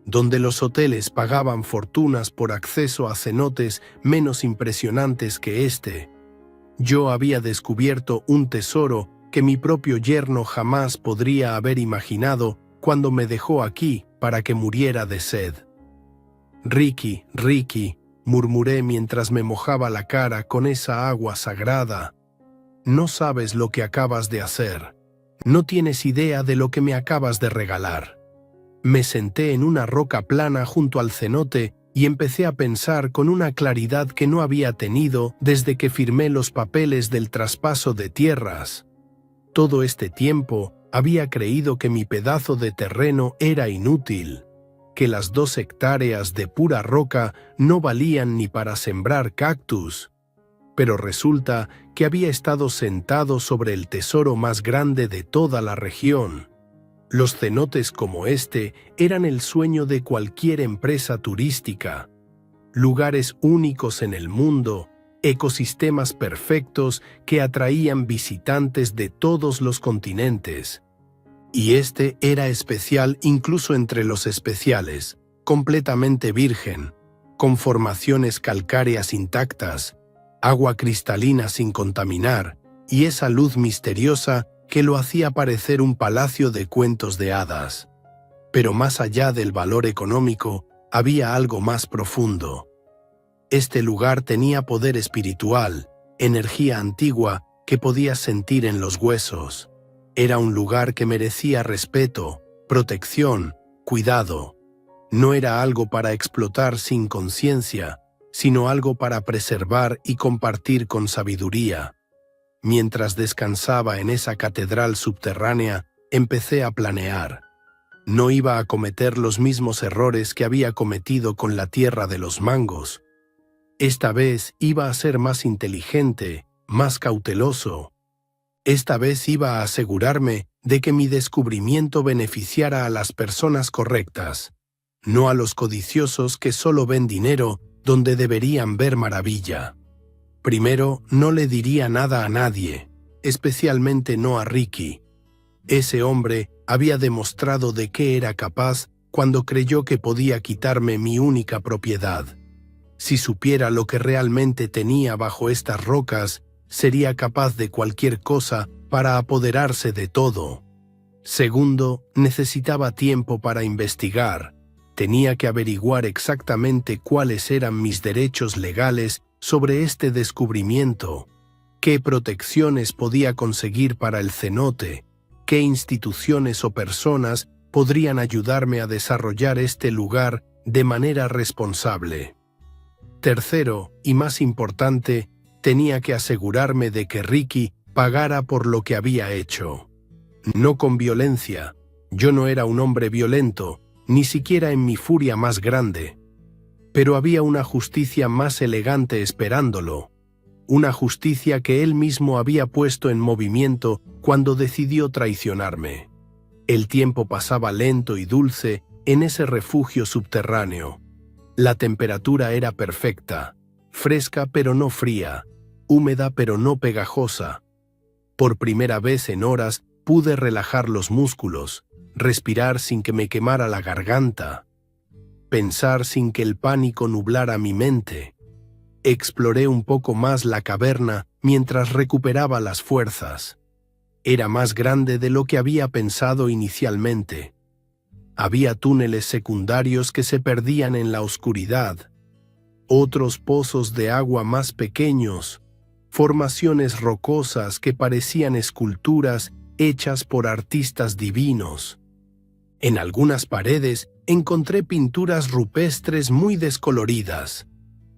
donde los hoteles pagaban fortunas por acceso a cenotes menos impresionantes que este, yo había descubierto un tesoro que mi propio yerno jamás podría haber imaginado cuando me dejó aquí para que muriera de sed. «Ricky, Ricky», murmuré mientras me mojaba la cara con esa agua sagrada. «No sabes lo que acabas de hacer. No tienes idea de lo que me acabas de regalar». Me senté en una roca plana junto al cenote y empecé a pensar con una claridad que no había tenido desde que firmé los papeles del traspaso de tierras. Todo este tiempo había creído que mi pedazo de terreno era inútil, que las 2 hectáreas de pura roca no valían ni para sembrar cactus. Pero resulta que había estado sentado sobre el tesoro más grande de toda la región. Los cenotes como este eran el sueño de cualquier empresa turística. Lugares únicos en el mundo, ecosistemas perfectos que atraían visitantes de todos los continentes. Y este era especial incluso entre los especiales, completamente virgen, con formaciones calcáreas intactas, agua cristalina sin contaminar y esa luz misteriosa que lo hacía parecer un palacio de cuentos de hadas. Pero más allá del valor económico, había algo más profundo. Este lugar tenía poder espiritual, energía antigua que podías sentir en los huesos. Era un lugar que merecía respeto, protección, cuidado. No era algo para explotar sin conciencia, sino algo para preservar y compartir con sabiduría. Mientras descansaba en esa catedral subterránea, empecé a planear. No iba a cometer los mismos errores que había cometido con la tierra de los mangos. Esta vez iba a ser más inteligente, más cauteloso. Esta vez iba a asegurarme de que mi descubrimiento beneficiara a las personas correctas, no a los codiciosos que solo ven dinero donde deberían ver maravilla. Primero, no le diría nada a nadie, especialmente no a Ricky. Ese hombre había demostrado de qué era capaz cuando creyó que podía quitarme mi única propiedad. Si supiera lo que realmente tenía bajo estas rocas, sería capaz de cualquier cosa para apoderarse de todo. Segundo, necesitaba tiempo para investigar. Tenía que averiguar exactamente cuáles eran mis derechos legales sobre este descubrimiento, qué protecciones podía conseguir para el cenote, qué instituciones o personas podrían ayudarme a desarrollar este lugar de manera responsable. Tercero, y más importante, tenía que asegurarme de que Ricky pagara por lo que había hecho. No con violencia. Yo no era un hombre violento, ni siquiera en mi furia más grande. Pero había una justicia más elegante esperándolo. Una justicia que él mismo había puesto en movimiento cuando decidió traicionarme. El tiempo pasaba lento y dulce en ese refugio subterráneo. La temperatura era perfecta, fresca pero no fría, húmeda pero no pegajosa. Por primera vez en horas pude relajar los músculos, respirar sin que me quemara la garganta, pensar sin que el pánico nublara mi mente. Exploré un poco más la caverna mientras recuperaba las fuerzas. Era más grande de lo que había pensado inicialmente. Había túneles secundarios que se perdían en la oscuridad, otros pozos de agua más pequeños, formaciones rocosas que parecían esculturas hechas por artistas divinos. En algunas paredes encontré pinturas rupestres muy descoloridas,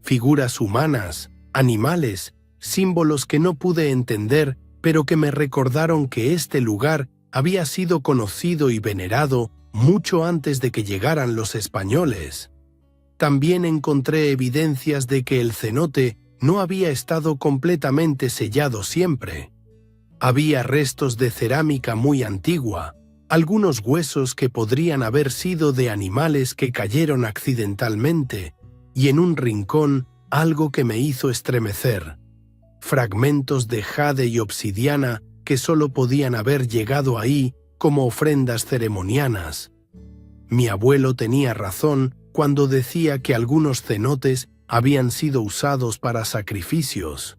figuras humanas, animales, símbolos que no pude entender, pero que me recordaron que este lugar había sido conocido y venerado mucho antes de que llegaran los españoles. También encontré evidencias de que el cenote no había estado completamente sellado siempre. Había restos de cerámica muy antigua, algunos huesos que podrían haber sido de animales que cayeron accidentalmente, y en un rincón algo que me hizo estremecer: fragmentos de jade y obsidiana que solo podían haber llegado ahí como ofrendas ceremonianas. Mi abuelo tenía razón cuando decía que algunos cenotes habían sido usados para sacrificios,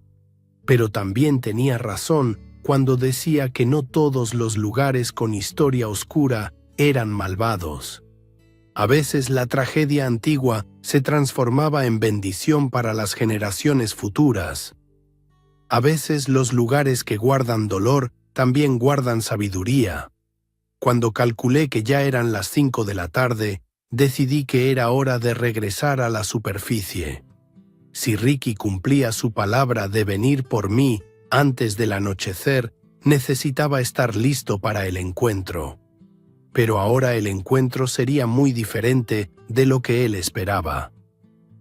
pero también tenía razón cuando decía que no todos los lugares con historia oscura eran malvados. A veces la tragedia antigua se transformaba en bendición para las generaciones futuras. A veces los lugares que guardan dolor también guardan sabiduría. Cuando calculé que ya eran las 5 de la tarde, decidí que era hora de regresar a la superficie. Si Ricky cumplía su palabra de venir por mí antes del anochecer, necesitaba estar listo para el encuentro. Pero ahora el encuentro sería muy diferente de lo que él esperaba.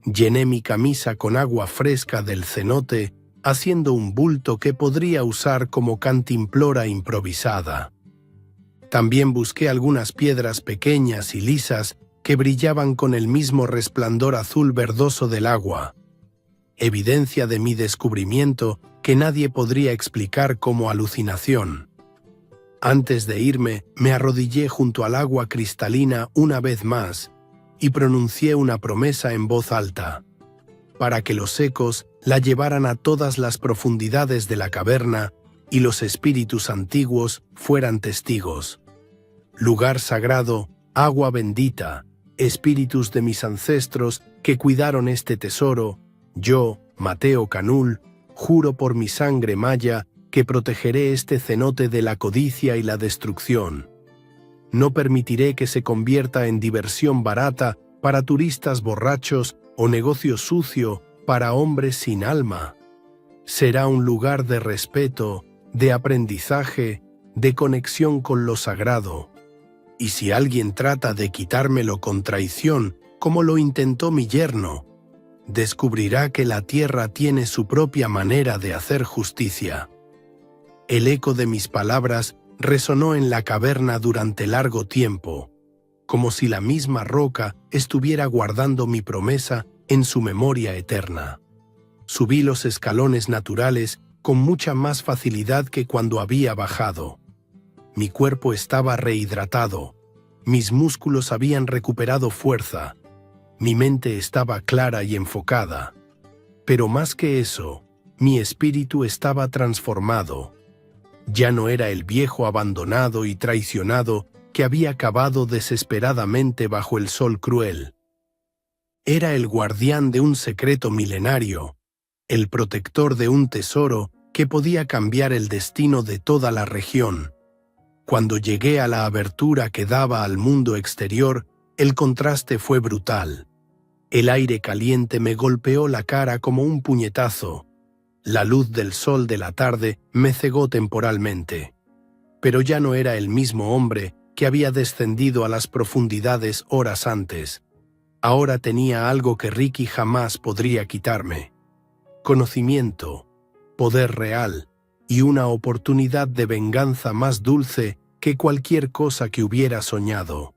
Llené mi camisa con agua fresca del cenote, haciendo un bulto que podría usar como cantimplora improvisada. También busqué algunas piedras pequeñas y lisas que brillaban con el mismo resplandor azul verdoso del agua, evidencia de mi descubrimiento que nadie podría explicar como alucinación. Antes de irme, me arrodillé junto al agua cristalina una vez más y pronuncié una promesa en voz alta, para que los ecos la llevaran a todas las profundidades de la caverna y los espíritus antiguos fueran testigos. Lugar sagrado, agua bendita, espíritus de mis ancestros que cuidaron este tesoro, yo, Mateo Canul, juro por mi sangre maya que protegeré este cenote de la codicia y la destrucción. No permitiré que se convierta en diversión barata para turistas borrachos o negocio sucio para hombres sin alma. Será un lugar de respeto, de aprendizaje, de conexión con lo sagrado. Y si alguien trata de quitármelo con traición, como lo intentó mi yerno, descubrirá que la tierra tiene su propia manera de hacer justicia. El eco de mis palabras resonó en la caverna durante largo tiempo, como si la misma roca estuviera guardando mi promesa en su memoria eterna. Subí los escalones naturales con mucha más facilidad que cuando había bajado. Mi cuerpo estaba rehidratado, Mis músculos habían recuperado fuerza. Mi mente estaba clara y enfocada. Pero más que eso, mi espíritu estaba transformado. Ya no era el viejo abandonado y traicionado que había cavado desesperadamente bajo el sol cruel. Era el guardián de un secreto milenario, el protector de un tesoro que podía cambiar el destino de toda la región. Cuando llegué a la abertura que daba al mundo exterior, el contraste fue brutal. El aire caliente me golpeó la cara como un puñetazo. La luz del sol de la tarde me cegó temporalmente. Pero ya no era el mismo hombre que había descendido a las profundidades horas antes. Ahora tenía algo que Ricky jamás podría quitarme: conocimiento, poder real y una oportunidad de venganza más dulce que cualquier cosa que hubiera soñado.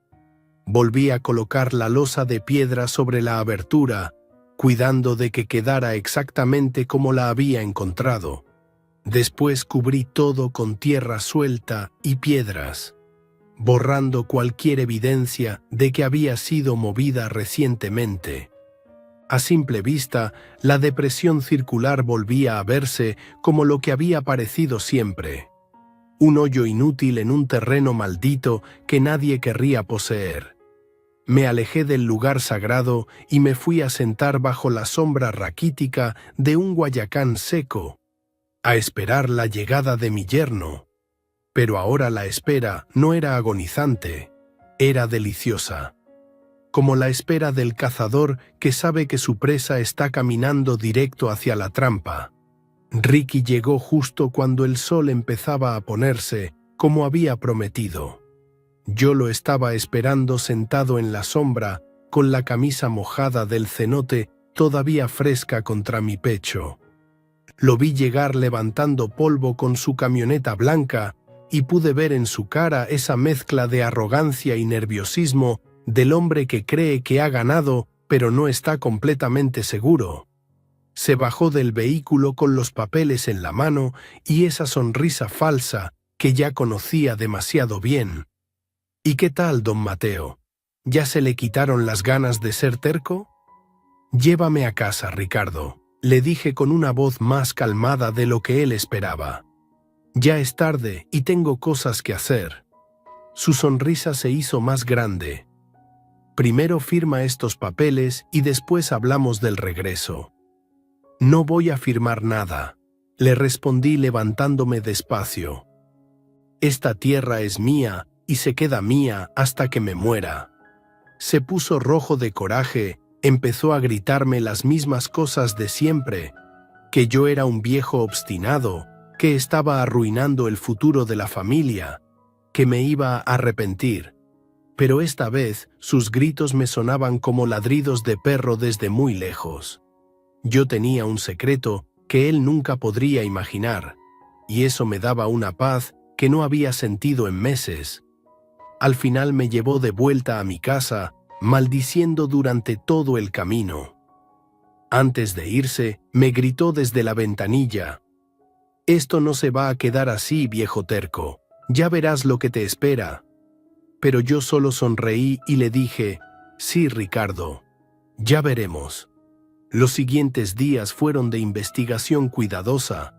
Volví a colocar la losa de piedra sobre la abertura, cuidando de que quedara exactamente como la había encontrado. Después cubrí todo con tierra suelta y piedras, borrando cualquier evidencia de que había sido movida recientemente. A simple vista, la depresión circular volvía a verse como lo que había parecido siempre: un hoyo inútil en un terreno maldito que nadie querría poseer. Me alejé del lugar sagrado y me fui a sentar bajo la sombra raquítica de un guayacán seco, a esperar la llegada de mi yerno. Pero ahora la espera no era agonizante, era deliciosa. Como la espera del cazador que sabe que su presa está caminando directo hacia la trampa. Ricky llegó justo cuando el sol empezaba a ponerse, como había prometido. Yo lo estaba esperando sentado en la sombra, con la camisa mojada del cenote todavía fresca contra mi pecho. Lo vi llegar levantando polvo con su camioneta blanca y pude ver en su cara esa mezcla de arrogancia y nerviosismo del hombre que cree que ha ganado, pero no está completamente seguro. Se bajó del vehículo con los papeles en la mano y esa sonrisa falsa que ya conocía demasiado bien. ¿Y qué tal, don Mateo? ¿Ya se le quitaron las ganas de ser terco? Llévame a casa, Ricardo, le dije con una voz más calmada de lo que él esperaba. Ya es tarde y tengo cosas que hacer. Su sonrisa se hizo más grande. Primero firma estos papeles y después hablamos del regreso. No voy a firmar nada, le respondí levantándome despacio. Esta tierra es mía y se queda mía hasta que me muera. Se puso rojo de coraje, empezó a gritarme las mismas cosas de siempre, que yo era un viejo obstinado, que estaba arruinando el futuro de la familia, que me iba a arrepentir. Pero esta vez sus gritos me sonaban como ladridos de perro desde muy lejos. Yo tenía un secreto que él nunca podría imaginar, y eso me daba una paz que no había sentido en meses. Al final me llevó de vuelta a mi casa, maldiciendo durante todo el camino. Antes de irse, me gritó desde la ventanilla: «Esto no se va a quedar así, viejo terco. Ya verás lo que te espera». Pero yo solo sonreí y le dije: «Sí, Ricardo, ya veremos». Los siguientes días fueron de investigación cuidadosa.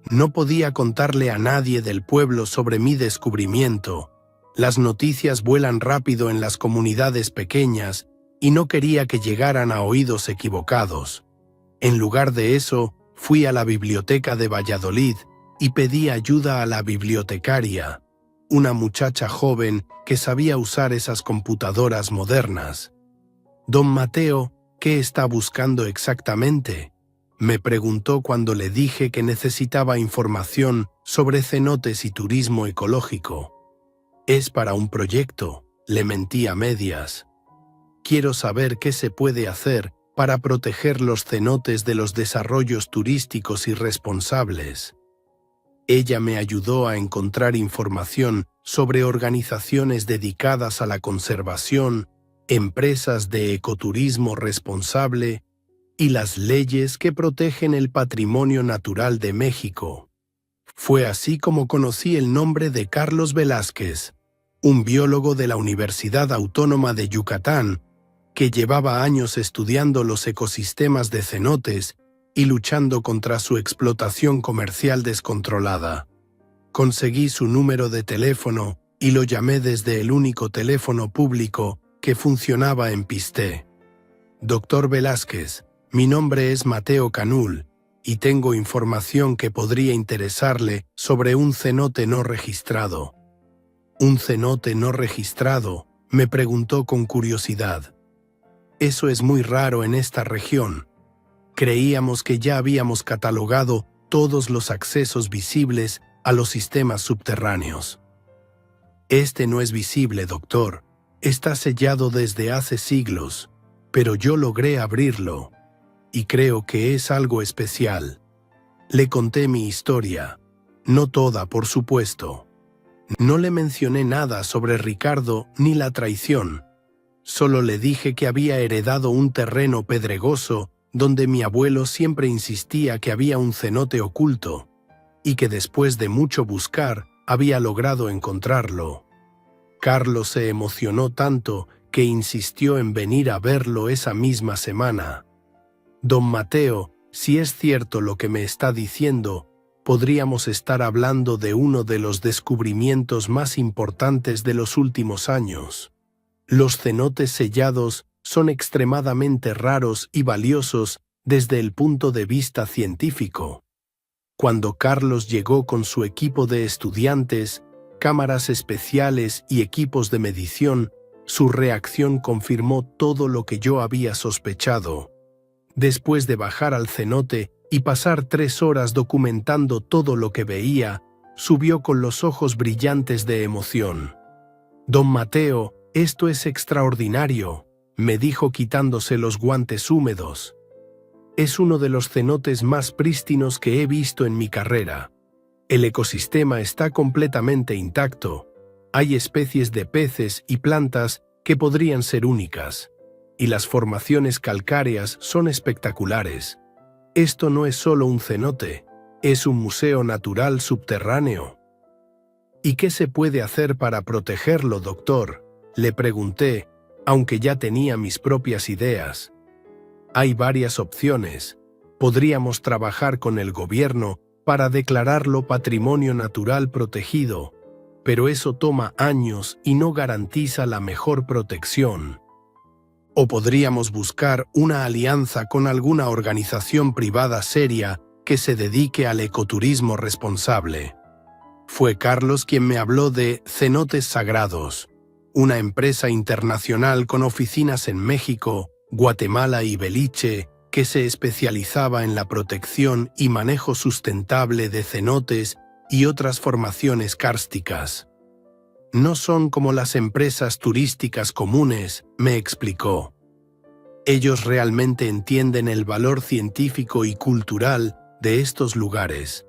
No podía contarle a nadie del pueblo sobre mi descubrimiento. Las noticias vuelan rápido en las comunidades pequeñas y no quería que llegaran a oídos equivocados. En lugar de eso, fui a la biblioteca de Valladolid y pedí ayuda a la bibliotecaria, una muchacha joven que sabía usar esas computadoras modernas. «Don Mateo, ¿qué está buscando exactamente?», me preguntó cuando le dije que necesitaba información sobre cenotes y turismo ecológico. «Es para un proyecto», le mentí a medias. «Quiero saber qué se puede hacer para proteger los cenotes de los desarrollos turísticos irresponsables». Ella me ayudó a encontrar información sobre organizaciones dedicadas a la conservación, empresas de ecoturismo responsable y las leyes que protegen el patrimonio natural de México. Fue así como conocí el nombre de Carlos Velázquez, un biólogo de la Universidad Autónoma de Yucatán, que llevaba años estudiando los ecosistemas de cenotes y luchando contra su explotación comercial descontrolada. Conseguí su número de teléfono y lo llamé desde el único teléfono público que funcionaba en Pisté. Doctor Velázquez, mi nombre es Mateo Canul y tengo información que podría interesarle sobre un cenote no registrado. ¿Un cenote no registrado?, me preguntó con curiosidad. Eso es muy raro en esta región. Creíamos que ya habíamos catalogado todos los accesos visibles a los sistemas subterráneos. Este no es visible, doctor. Está sellado desde hace siglos, pero yo logré abrirlo, y creo que es algo especial. Le conté mi historia. No toda, por supuesto. No le mencioné nada sobre Ricardo ni la traición. Solo le dije que había heredado un terreno pedregoso donde mi abuelo siempre insistía que había un cenote oculto, y que después de mucho buscar había logrado encontrarlo. Carlos se emocionó tanto que insistió en venir a verlo esa misma semana. Don Mateo, si es cierto lo que me está diciendo, podríamos estar hablando de uno de los descubrimientos más importantes de los últimos años. Los cenotes sellados son extremadamente raros y valiosos desde el punto de vista científico. Cuando Carlos llegó con su equipo de estudiantes, cámaras especiales y equipos de medición, su reacción confirmó todo lo que yo había sospechado. Después de bajar al cenote y pasar 3 horas documentando todo lo que veía, subió con los ojos brillantes de emoción. «Don Mateo, esto es extraordinario», me dijo quitándose los guantes húmedos. «Es uno de los cenotes más prístinos que he visto en mi carrera. El ecosistema está completamente intacto. Hay especies de peces y plantas que podrían ser únicas, y las formaciones calcáreas son espectaculares. Esto no es solo un cenote, es un museo natural subterráneo». «¿Y qué se puede hacer para protegerlo, doctor?», le pregunté, aunque ya tenía mis propias ideas. «Hay varias opciones. Podríamos trabajar con el gobierno para declararlo patrimonio natural protegido, pero eso toma años y no garantiza la mejor protección. O podríamos buscar una alianza con alguna organización privada seria que se dedique al ecoturismo responsable». Fue Carlos quien me habló de Cenotes Sagrados, una empresa internacional con oficinas en México, Guatemala y Belice, que se especializaba en la protección y manejo sustentable de cenotes y otras formaciones kársticas. «No son como las empresas turísticas comunes», me explicó. «Ellos realmente entienden el valor científico y cultural de estos lugares.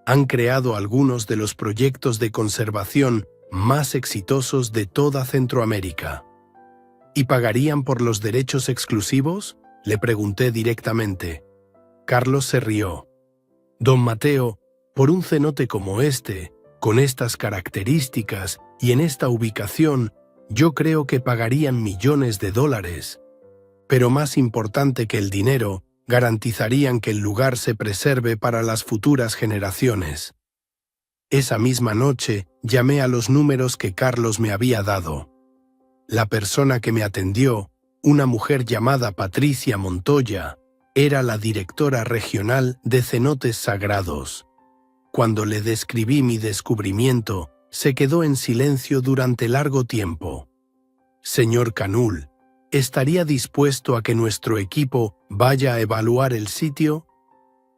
Han creado algunos de los proyectos de conservación más exitosos de toda Centroamérica». «¿Y pagarían por los derechos exclusivos?», le pregunté directamente. Carlos se rió. «Don Mateo, por un cenote como este, con estas características y en esta ubicación, yo creo que pagarían millones de dólares. Pero más importante que el dinero, garantizarían que el lugar se preserve para las futuras generaciones». Esa misma noche llamé a los números que Carlos me había dado. La persona que me atendió, una mujer llamada Patricia Montoya, era la directora regional de Cenotes Sagrados. Cuando le describí mi descubrimiento, se quedó en silencio durante largo tiempo. «Señor Canul, ¿estaría dispuesto a que nuestro equipo vaya a evaluar el sitio?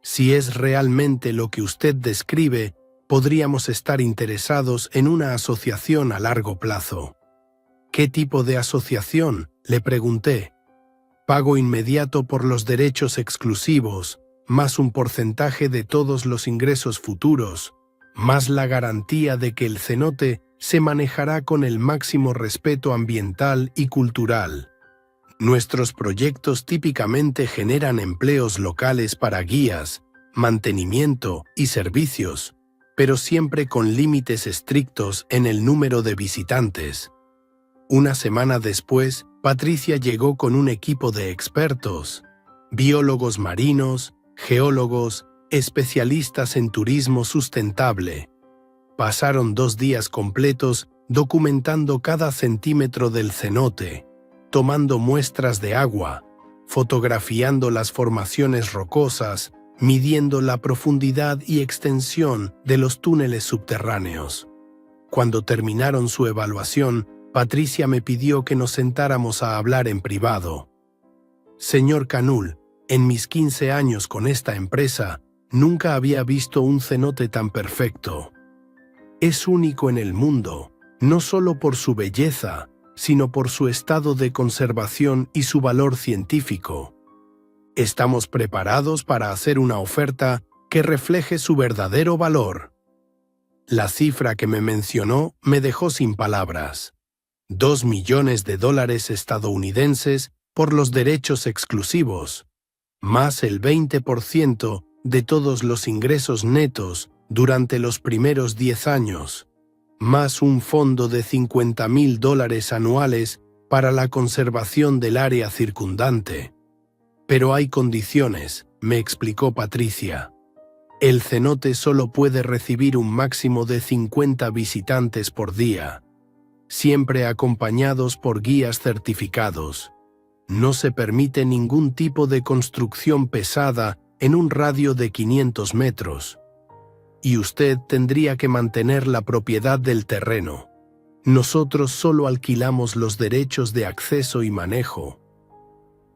Si es realmente lo que usted describe, podríamos estar interesados en una asociación a largo plazo». «¿Qué tipo de asociación?», le pregunté. «Pago inmediato por los derechos exclusivos, más un porcentaje de todos los ingresos futuros, más la garantía de que el cenote se manejará con el máximo respeto ambiental y cultural. Nuestros proyectos típicamente generan empleos locales para guías, mantenimiento y servicios, pero siempre con límites estrictos en el número de visitantes. Una semana después, Patricia llegó con un equipo de expertos, biólogos marinos, geólogos, especialistas en turismo sustentable. Pasaron 2 días completos documentando cada centímetro del cenote, tomando muestras de agua, fotografiando las formaciones rocosas, midiendo la profundidad y extensión de los túneles subterráneos. Cuando terminaron su evaluación, Patricia me pidió que nos sentáramos a hablar en privado. Señor Canul, en mis 15 años con esta empresa, nunca había visto un cenote tan perfecto. Es único en el mundo, no solo por su belleza, sino por su estado de conservación y su valor científico. Estamos preparados para hacer una oferta que refleje su verdadero valor. La cifra que me mencionó me dejó sin palabras. $2 millones estadounidenses por los derechos exclusivos, más el 20% de todos los ingresos netos durante los primeros 10 años, más un fondo de $50.000 anuales para la conservación del área circundante. Pero hay condiciones, me explicó Patricia. El cenote solo puede recibir un máximo de 50 visitantes por día, siempre acompañados por guías certificados. No se permite ningún tipo de construcción pesada en un radio de 500 metros. Y usted tendría que mantener la propiedad del terreno. Nosotros solo alquilamos los derechos de acceso y manejo.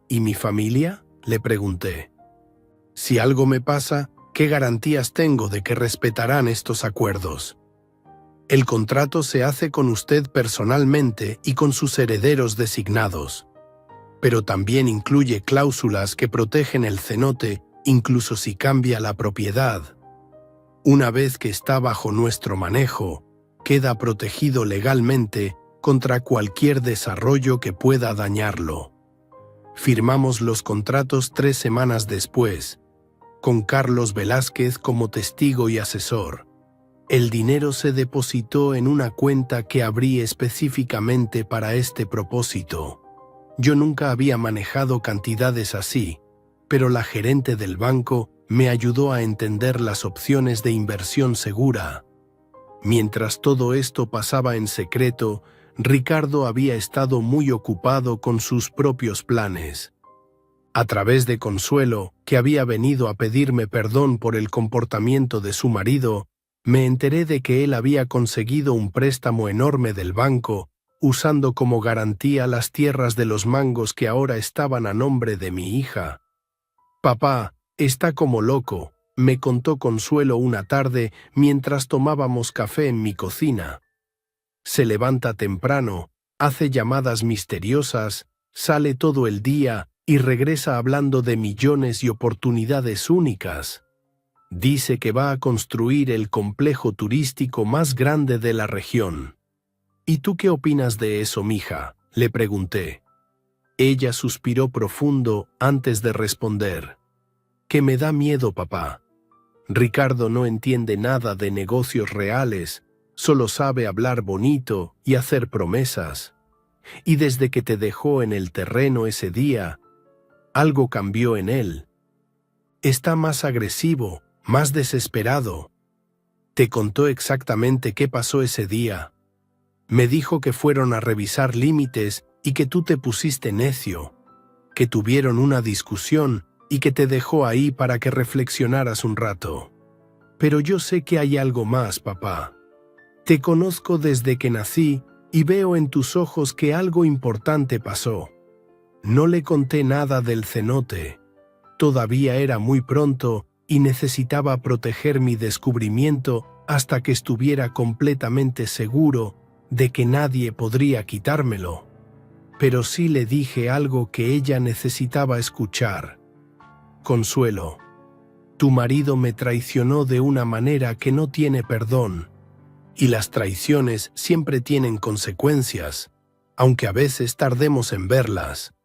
¿Y mi familia?, le pregunté. Si algo me pasa, ¿qué garantías tengo de que respetarán estos acuerdos? El contrato se hace con usted personalmente y con sus herederos designados, pero también incluye cláusulas que protegen el cenote incluso si cambia la propiedad. Una vez que está bajo nuestro manejo, queda protegido legalmente contra cualquier desarrollo que pueda dañarlo. Firmamos los contratos 3 semanas después, con Carlos Velázquez como testigo y asesor. El dinero se depositó en una cuenta que abrí específicamente para este propósito. Yo nunca había manejado cantidades así, pero la gerente del banco me ayudó a entender las opciones de inversión segura. Mientras todo esto pasaba en secreto, Ricardo había estado muy ocupado con sus propios planes. A través de Consuelo, que había venido a pedirme perdón por el comportamiento de su marido, me enteré de que él había conseguido un préstamo enorme del banco, usando como garantía las tierras de los mangos que ahora estaban a nombre de mi hija. Papá, está como loco, me contó Consuelo una tarde mientras tomábamos café en mi cocina. Se levanta temprano, hace llamadas misteriosas, sale todo el día y regresa hablando de millones y oportunidades únicas. Dice que va a construir el complejo turístico más grande de la región. ¿Y tú qué opinas de eso, mija?, le pregunté. Ella suspiró profundo antes de responder. Que me da miedo, papá. Ricardo no entiende nada de negocios reales, solo sabe hablar bonito y hacer promesas. Y desde que te dejó en el terreno ese día, algo cambió en él. Está más agresivo, más desesperado. ¿Te contó exactamente qué pasó ese día? Me dijo que fueron a revisar límites y que tú te pusiste necio, que tuvieron una discusión y que te dejó ahí para que reflexionaras un rato. Pero yo sé que hay algo más, papá. Te conozco desde que nací y veo en tus ojos que algo importante pasó. No le conté nada del cenote. Todavía era muy pronto y necesitaba proteger mi descubrimiento hasta que estuviera completamente seguro de que nadie podría quitármelo. Pero sí le dije algo que ella necesitaba escuchar. Consuelo, tu marido me traicionó de una manera que no tiene perdón. Y las traiciones siempre tienen consecuencias, aunque a veces tardemos en verlas.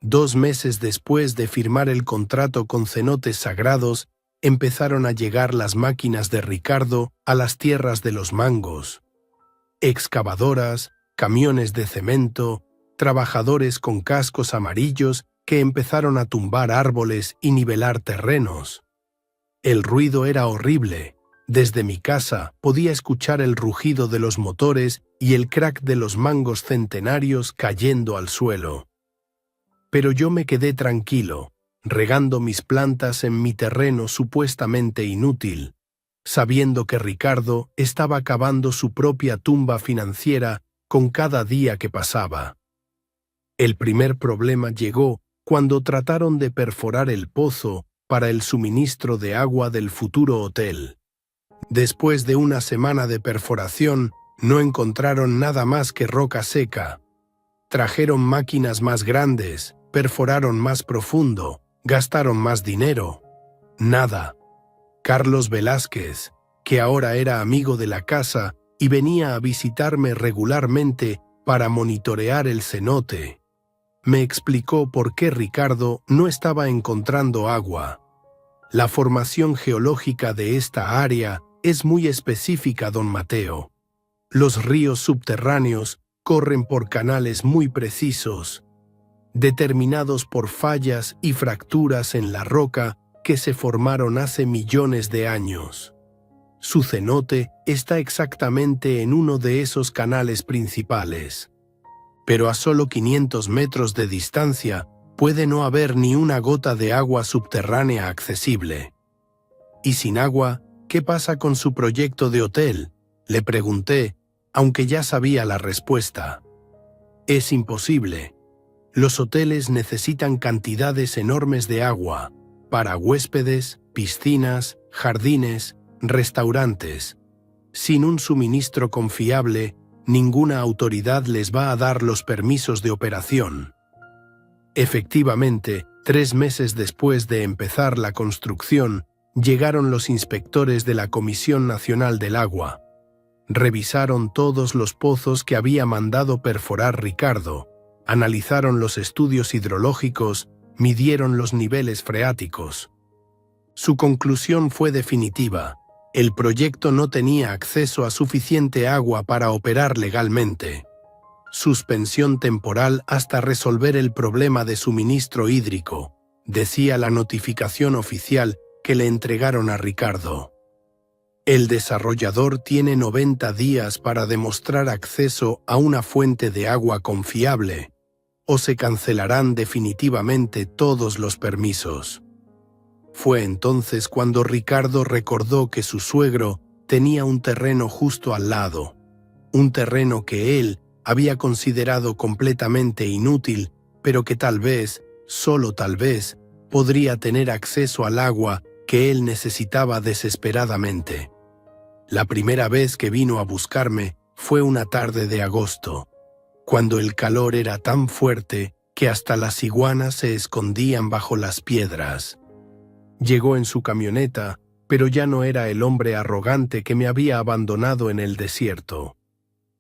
2 meses después de firmar el contrato con cenotes sagrados, empezaron a llegar las máquinas de Ricardo a las tierras de los Mangos. Excavadoras, camiones de cemento, trabajadores con cascos amarillos que empezaron a tumbar árboles y nivelar terrenos. El ruido era horrible. Desde mi casa podía escuchar el rugido de los motores y el crack de los mangos centenarios cayendo al suelo. Pero yo me quedé tranquilo, regando mis plantas en mi terreno supuestamente inútil, sabiendo que Ricardo estaba cavando su propia tumba financiera con cada día que pasaba. El primer problema llegó cuando trataron de perforar el pozo para el suministro de agua del futuro hotel. Después de una semana de perforación, no encontraron nada más que roca seca. Trajeron máquinas más grandes, perforaron más profundo, gastaron más dinero. Nada. Carlos Velázquez, que ahora era amigo de la casa y venía a visitarme regularmente para monitorear el cenote, me explicó por qué Ricardo no estaba encontrando agua. La formación geológica de esta área es muy específica, don Mateo. Los ríos subterráneos corren por canales muy precisos, determinados por fallas y fracturas en la roca que se formaron hace millones de años. Su cenote está exactamente en uno de esos canales principales. Pero a solo 500 metros de distancia puede no haber ni una gota de agua subterránea accesible. Y sin agua, ¿qué pasa con su proyecto de hotel?, le pregunté, aunque ya sabía la respuesta. Es imposible. Los hoteles necesitan cantidades enormes de agua para huéspedes, piscinas, jardines, restaurantes. Sin un suministro confiable, ninguna autoridad les va a dar los permisos de operación. Efectivamente, 3 meses después de empezar la construcción, llegaron los inspectores de la Comisión Nacional del Agua. Revisaron todos los pozos que había mandado perforar Ricardo, analizaron los estudios hidrológicos, midieron los niveles freáticos. Su conclusión fue definitiva. El proyecto no tenía acceso a suficiente agua para operar legalmente. Suspensión temporal hasta resolver el problema de suministro hídrico, decía la notificación oficial que le entregaron a Ricardo. El desarrollador tiene 90 días para demostrar acceso a una fuente de agua confiable, o se cancelarán definitivamente todos los permisos. Fue entonces cuando Ricardo recordó que su suegro tenía un terreno justo al lado, un terreno que él había considerado completamente inútil, pero que tal vez, solo tal vez, podría tener acceso al agua que él necesitaba desesperadamente. La primera vez que vino a buscarme fue una tarde de agosto, cuando el calor era tan fuerte que hasta las iguanas se escondían bajo las piedras. Llegó en su camioneta, pero ya no era el hombre arrogante que me había abandonado en el desierto.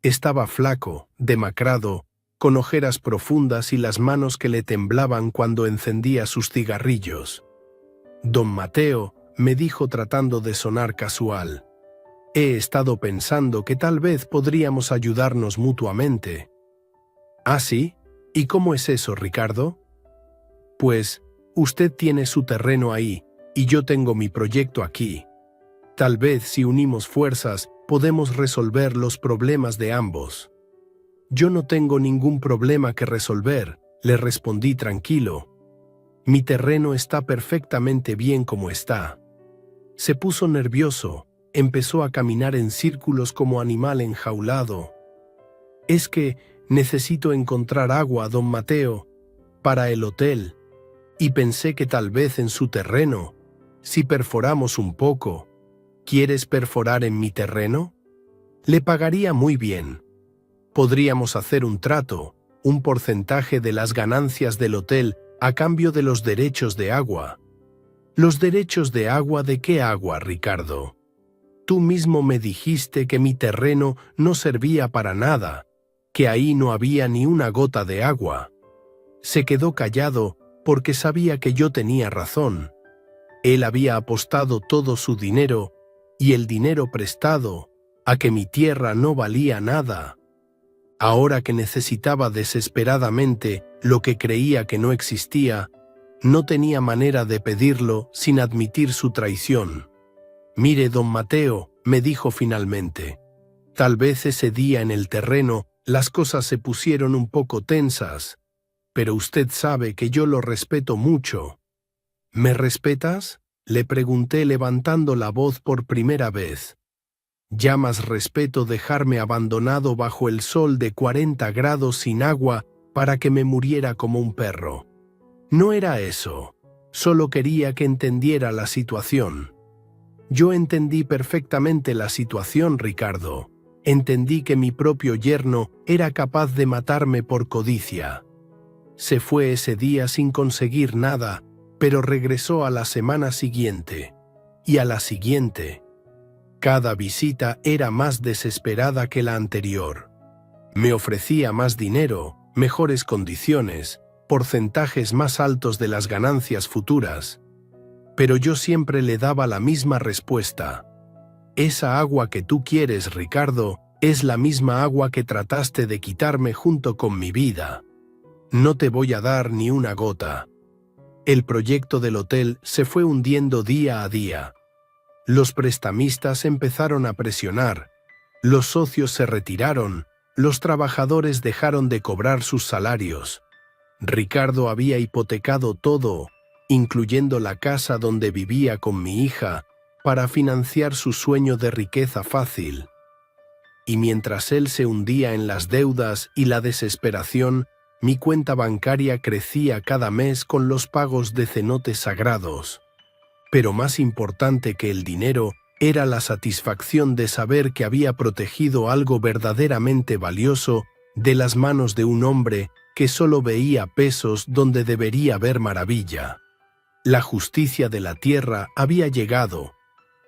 Estaba flaco, demacrado, con ojeras profundas y las manos que le temblaban cuando encendía sus cigarrillos. Don Mateo, me dijo tratando de sonar casual, he estado pensando que tal vez podríamos ayudarnos mutuamente. ¿Ah, sí? ¿Y cómo es eso, Ricardo? Pues, usted tiene su terreno ahí, y yo tengo mi proyecto aquí. Tal vez si unimos fuerzas, podemos resolver los problemas de ambos. Yo no tengo ningún problema que resolver, le respondí tranquilo. Mi terreno está perfectamente bien como está. Se puso nervioso, empezó a caminar en círculos como animal enjaulado. Es que necesito encontrar agua, don Mateo, para el hotel, y pensé que tal vez en su terreno, si perforamos un poco. ¿Quieres perforar en mi terreno? Le pagaría muy bien. Podríamos hacer un trato, un porcentaje de las ganancias del hotel a cambio de los derechos de agua. ¿Los derechos de agua de qué agua, Ricardo? Tú mismo me dijiste que mi terreno no servía para nada, que ahí no había ni una gota de agua. Se quedó callado porque sabía que yo tenía razón. Él había apostado todo su dinero y el dinero prestado a que mi tierra no valía nada. Ahora que necesitaba desesperadamente lo que creía que no existía, no tenía manera de pedirlo sin admitir su traición. «Mire, don Mateo», me dijo finalmente, «tal vez ese día en el terreno las cosas se pusieron un poco tensas, pero usted sabe que yo lo respeto mucho». «¿Me respetas?», le pregunté levantando la voz por primera vez. «¿Llamas respeto dejarme abandonado bajo el sol de 40 grados sin agua para que me muriera como un perro?» No era eso, solo quería que entendiera la situación. Yo entendí perfectamente la situación, Ricardo. Entendí que mi propio yerno era capaz de matarme por codicia. Se fue ese día sin conseguir nada, pero regresó a la semana siguiente. Y a la siguiente. Cada visita era más desesperada que la anterior. Me ofrecía más dinero, mejores condiciones, porcentajes más altos de las ganancias futuras. Pero yo siempre le daba la misma respuesta. «Esa agua que tú quieres, Ricardo, es la misma agua que trataste de quitarme junto con mi vida. No te voy a dar ni una gota». El proyecto del hotel se fue hundiendo día a día. Los prestamistas empezaron a presionar, los socios se retiraron, los trabajadores dejaron de cobrar sus salarios. Ricardo había hipotecado todo, incluyendo la casa donde vivía con mi hija, para financiar su sueño de riqueza fácil. Y mientras él se hundía en las deudas y la desesperación, mi cuenta bancaria crecía cada mes con los pagos de cenotes sagrados. Pero más importante que el dinero era la satisfacción de saber que había protegido algo verdaderamente valioso de las manos de un hombre que solo veía pesos donde debería ver maravilla. La justicia de la tierra había llegado,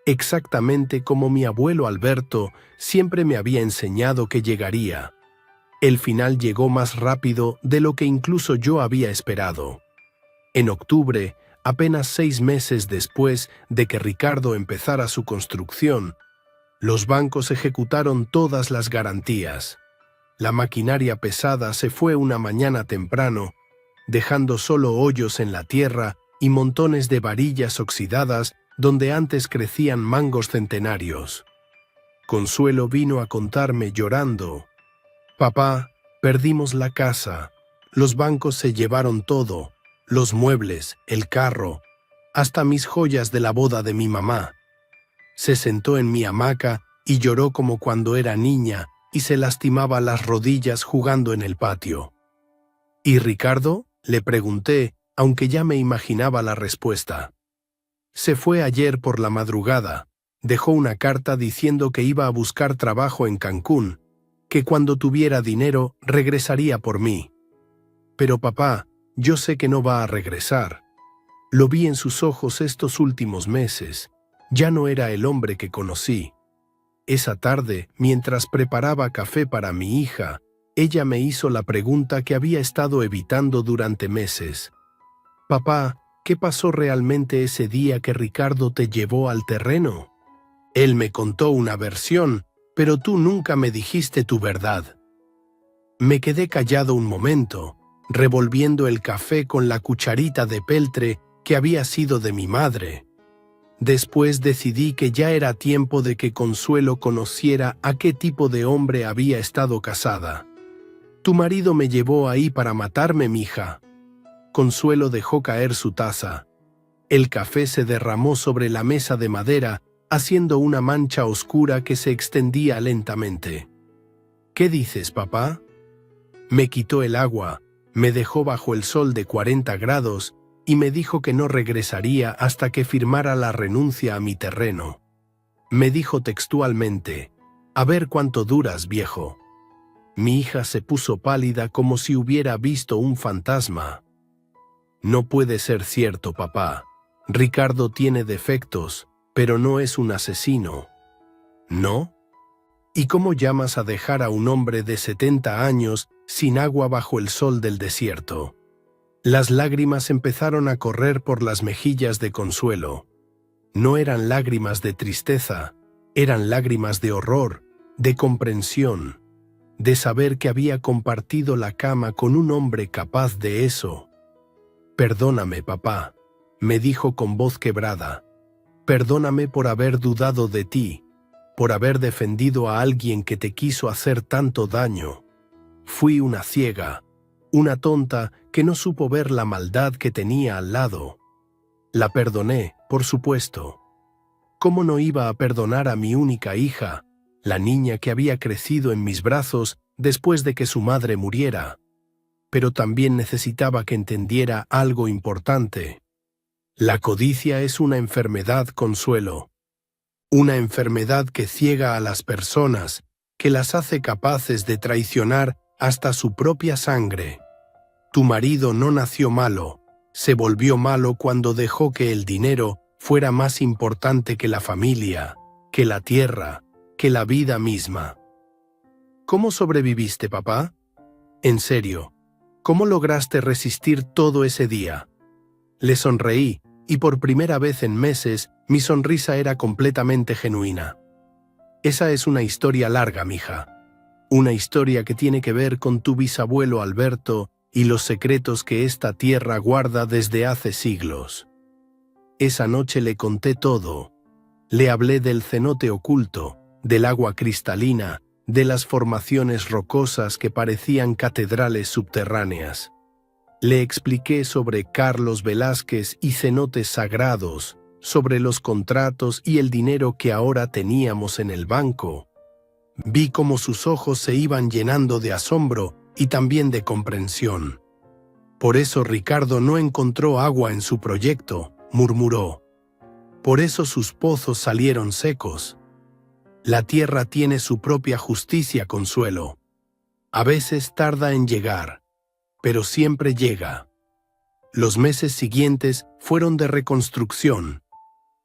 exactamente como mi abuelo Alberto siempre me había enseñado que llegaría. El final llegó más rápido de lo que incluso yo había esperado. En octubre, apenas 6 meses después de que Ricardo empezara su construcción, los bancos ejecutaron todas las garantías. La maquinaria pesada se fue una mañana temprano, dejando solo hoyos en la tierra y montones de varillas oxidadas donde antes crecían mangos centenarios. Consuelo vino a contarme llorando: «Papá, perdimos la casa, los bancos se llevaron todo, los muebles, el carro, hasta mis joyas de la boda de mi mamá». Se sentó en mi hamaca y lloró como cuando era niña y se lastimaba las rodillas jugando en el patio. «¿Y Ricardo?», le pregunté, aunque ya me imaginaba la respuesta. «Se fue ayer por la madrugada. Dejó una carta diciendo que iba a buscar trabajo en Cancún, que cuando tuviera dinero regresaría por mí. Pero papá, yo sé que no va a regresar. Lo vi en sus ojos estos últimos meses. Ya no era el hombre que conocí». Esa tarde, mientras preparaba café para mi hija, ella me hizo la pregunta que había estado evitando durante meses. «Papá, ¿qué pasó realmente ese día que Ricardo te llevó al terreno? Él me contó una versión, pero tú nunca me dijiste tu verdad». Me quedé callado un momento, revolviendo el café con la cucharita de peltre que había sido de mi madre. Después decidí que ya era tiempo de que Consuelo conociera a qué tipo de hombre había estado casada. «Tu marido me llevó ahí para matarme, mija». Consuelo dejó caer su taza. El café se derramó sobre la mesa de madera, haciendo una mancha oscura que se extendía lentamente. «¿Qué dices, papá?». Me quitó el agua, me dejó bajo el sol de 40 grados y me dijo que no regresaría hasta que firmara la renuncia a mi terreno. Me dijo textualmente: «A ver cuánto duras, viejo». Mi hija se puso pálida como si hubiera visto un fantasma. «No puede ser cierto, papá. Ricardo tiene defectos, pero no es un asesino». «¿No? ¿Y cómo llamas a dejar a un hombre de 70 años sin agua bajo el sol del desierto?». Las lágrimas empezaron a correr por las mejillas de Consuelo. No eran lágrimas de tristeza, eran lágrimas de horror, de comprensión, de saber que había compartido la cama con un hombre capaz de eso. «Perdóname, papá», me dijo con voz quebrada. «Perdóname por haber dudado de ti, por haber defendido a alguien que te quiso hacer tanto daño. Fui una ciega, una tonta que no supo ver la maldad que tenía al lado. La perdoné, por supuesto. ¿Cómo no iba a perdonar a mi única hija, la niña que había crecido en mis brazos después de que su madre muriera? Pero también necesitaba que entendiera algo importante. La codicia es una enfermedad, Consuelo. Una enfermedad que ciega a las personas, que las hace capaces de traicionar hasta su propia sangre. Tu marido no nació malo, se volvió malo cuando dejó que el dinero fuera más importante que la familia, que la tierra, que la vida misma. ¿Cómo sobreviviste, papá? En serio, ¿cómo lograste resistir todo ese día? Le sonreí, y por primera vez en meses mi sonrisa era completamente genuina. Esa es una historia larga, mija. Una historia que tiene que ver con tu bisabuelo Alberto y los secretos que esta tierra guarda desde hace siglos. Esa noche le conté todo. Le hablé del cenote oculto, del agua cristalina, de las formaciones rocosas que parecían catedrales subterráneas. Le expliqué sobre Carlos Velázquez y cenotes sagrados, sobre los contratos y el dinero que ahora teníamos en el banco. Vi cómo sus ojos se iban llenando de asombro y también de comprensión. Por eso Ricardo no encontró agua en su proyecto, murmuró. Por eso sus pozos salieron secos. La tierra tiene su propia justicia, Consuelo. A veces tarda en llegar, pero siempre llega. Los meses siguientes fueron de reconstrucción.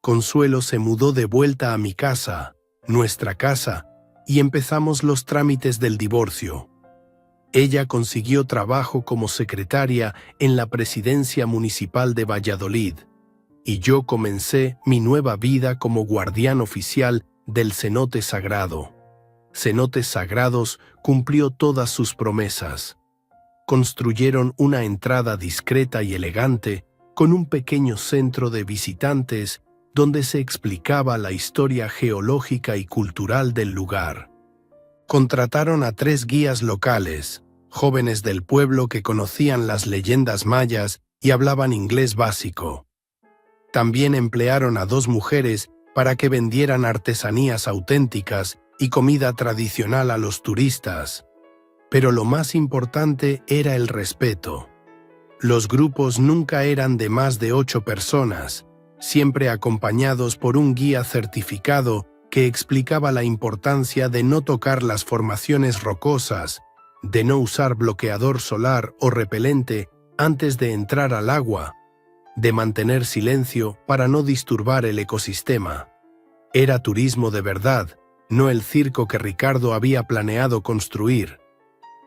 Consuelo se mudó de vuelta a mi casa, nuestra casa, y empezamos los trámites del divorcio. Ella consiguió trabajo como secretaria en la presidencia municipal de Valladolid, y yo comencé mi nueva vida como guardián oficial del cenote sagrado. Cenotes Sagrados cumplió todas sus promesas. Construyeron una entrada discreta y elegante con un pequeño centro de visitantes donde se explicaba la historia geológica y cultural del lugar. Contrataron a 3 guías locales, jóvenes del pueblo que conocían las leyendas mayas y hablaban inglés básico. También emplearon a 2 mujeres para que vendieran artesanías auténticas y comida tradicional a los turistas. Pero lo más importante era el respeto. Los grupos nunca eran de más de 8 personas, siempre acompañados por un guía certificado que explicaba la importancia de no tocar las formaciones rocosas, de no usar bloqueador solar o repelente antes de entrar al agua, de mantener silencio para no disturbar el ecosistema. Era turismo de verdad, no el circo que Ricardo había planeado construir.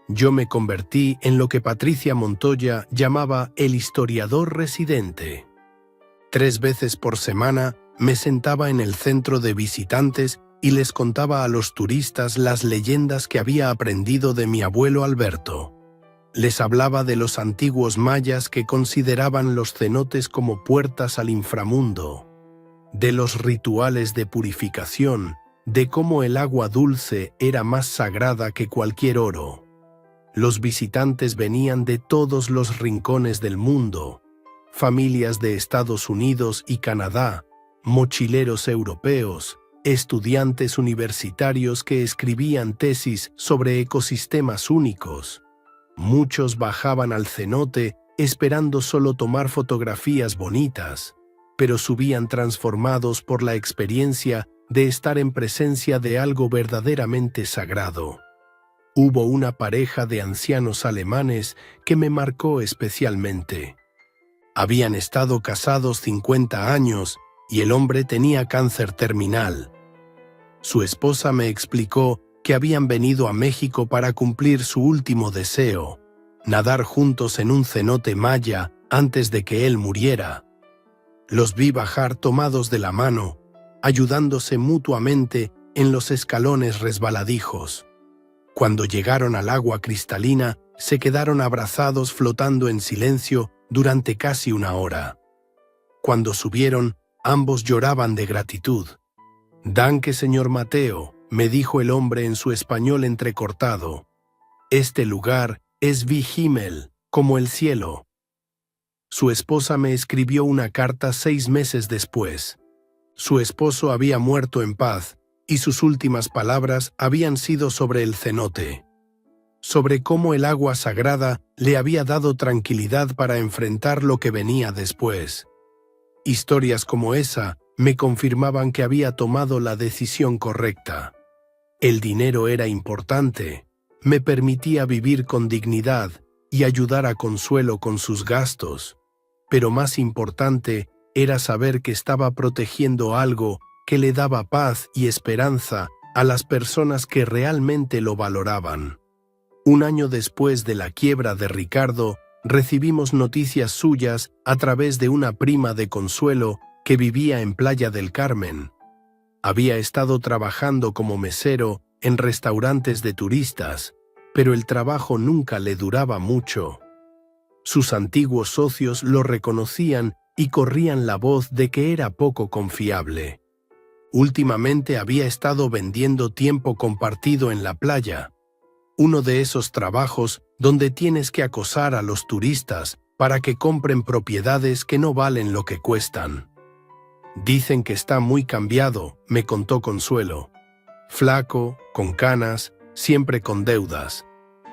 Yo me convertí en lo que Patricia Montoya llamaba el historiador residente. 3 veces por semana me sentaba en el centro de visitantes y les contaba a los turistas las leyendas que había aprendido de mi abuelo Alberto. Les hablaba de los antiguos mayas que consideraban los cenotes como puertas al inframundo, de los rituales de purificación, de cómo el agua dulce era más sagrada que cualquier oro. Los visitantes venían de todos los rincones del mundo, familias de Estados Unidos y Canadá, mochileros europeos, estudiantes universitarios que escribían tesis sobre ecosistemas únicos. Muchos bajaban al cenote esperando solo tomar fotografías bonitas, pero subían transformados por la experiencia de estar en presencia de algo verdaderamente sagrado. Hubo una pareja de ancianos alemanes que me marcó especialmente. Habían estado casados 50 años y el hombre tenía cáncer terminal. Su esposa me explicó que habían venido a México para cumplir su último deseo, nadar juntos en un cenote maya antes de que él muriera. Los vi bajar tomados de la mano, ayudándose mutuamente en los escalones resbaladijos. Cuando llegaron al agua cristalina, se quedaron abrazados flotando en silencio durante casi una hora. Cuando subieron, ambos lloraban de gratitud. «Danke, señor Mateo», me dijo el hombre en su español entrecortado. «Este lugar es wie Himmel, como el cielo». Su esposa me escribió una carta 6 meses después. Su esposo había muerto en paz, y sus últimas palabras habían sido sobre el cenote, sobre cómo el agua sagrada le había dado tranquilidad para enfrentar lo que venía después. Historias como esa me confirmaban que había tomado la decisión correcta. El dinero era importante, me permitía vivir con dignidad y ayudar a Consuelo con sus gastos, pero más importante era saber que estaba protegiendo algo que le daba paz y esperanza a las personas que realmente lo valoraban. Un año después de la quiebra de Ricardo, recibimos noticias suyas a través de una prima de Consuelo que vivía en Playa del Carmen. Había estado trabajando como mesero en restaurantes de turistas, pero el trabajo nunca le duraba mucho. Sus antiguos socios lo reconocían y corrían la voz de que era poco confiable. Últimamente había estado vendiendo tiempo compartido en la playa, uno de esos trabajos donde tienes que acosar a los turistas para que compren propiedades que no valen lo que cuestan. Dicen que está muy cambiado, me contó Consuelo. Flaco, con canas, siempre con deudas.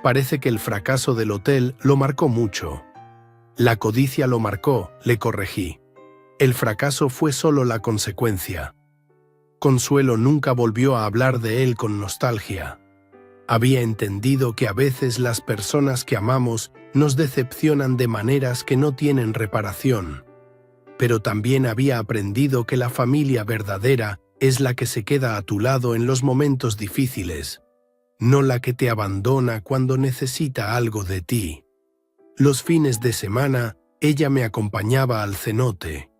Parece que el fracaso del hotel lo marcó mucho. La codicia lo marcó, le corregí. El fracaso fue solo la consecuencia. Consuelo nunca volvió a hablar de él con nostalgia. Había entendido que a veces las personas que amamos nos decepcionan de maneras que no tienen reparación. Pero también había aprendido que la familia verdadera es la que se queda a tu lado en los momentos difíciles, no la que te abandona cuando necesita algo de ti. Los fines de semana, ella me acompañaba al cenote.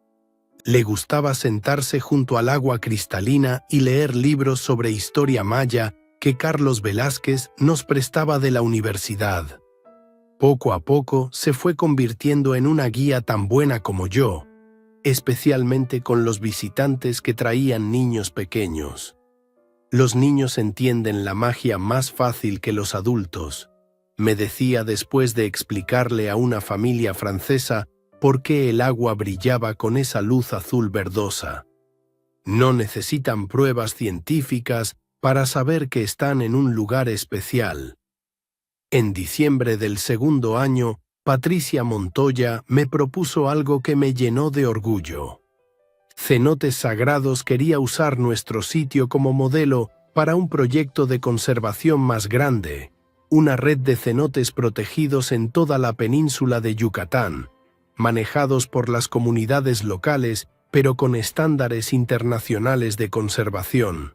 Le gustaba sentarse junto al agua cristalina y leer libros sobre historia maya que Carlos Velázquez nos prestaba de la universidad. Poco a poco se fue convirtiendo en una guía tan buena como yo, especialmente con los visitantes que traían niños pequeños. Los niños entienden la magia más fácil que los adultos, me decía después de explicarle a una familia francesa por qué el agua brillaba con esa luz azul verdosa. No necesitan pruebas científicas para saber que están en un lugar especial. En diciembre del segundo año, Patricia Montoya me propuso algo que me llenó de orgullo. Cenotes Sagrados quería usar nuestro sitio como modelo para un proyecto de conservación más grande, una red de cenotes protegidos en toda la península de Yucatán, manejados por las comunidades locales, pero con estándares internacionales de conservación.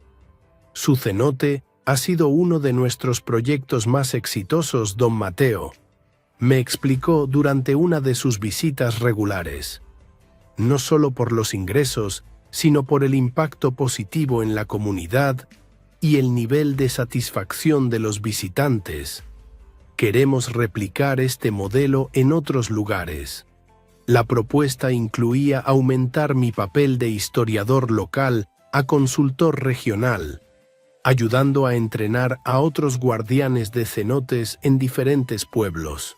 Su cenote ha sido uno de nuestros proyectos más exitosos, don Mateo, me explicó durante una de sus visitas regulares. No solo por los ingresos, sino por el impacto positivo en la comunidad y el nivel de satisfacción de los visitantes. Queremos replicar este modelo en otros lugares. La propuesta incluía aumentar mi papel de historiador local a consultor regional, ayudando a entrenar a otros guardianes de cenotes en diferentes pueblos.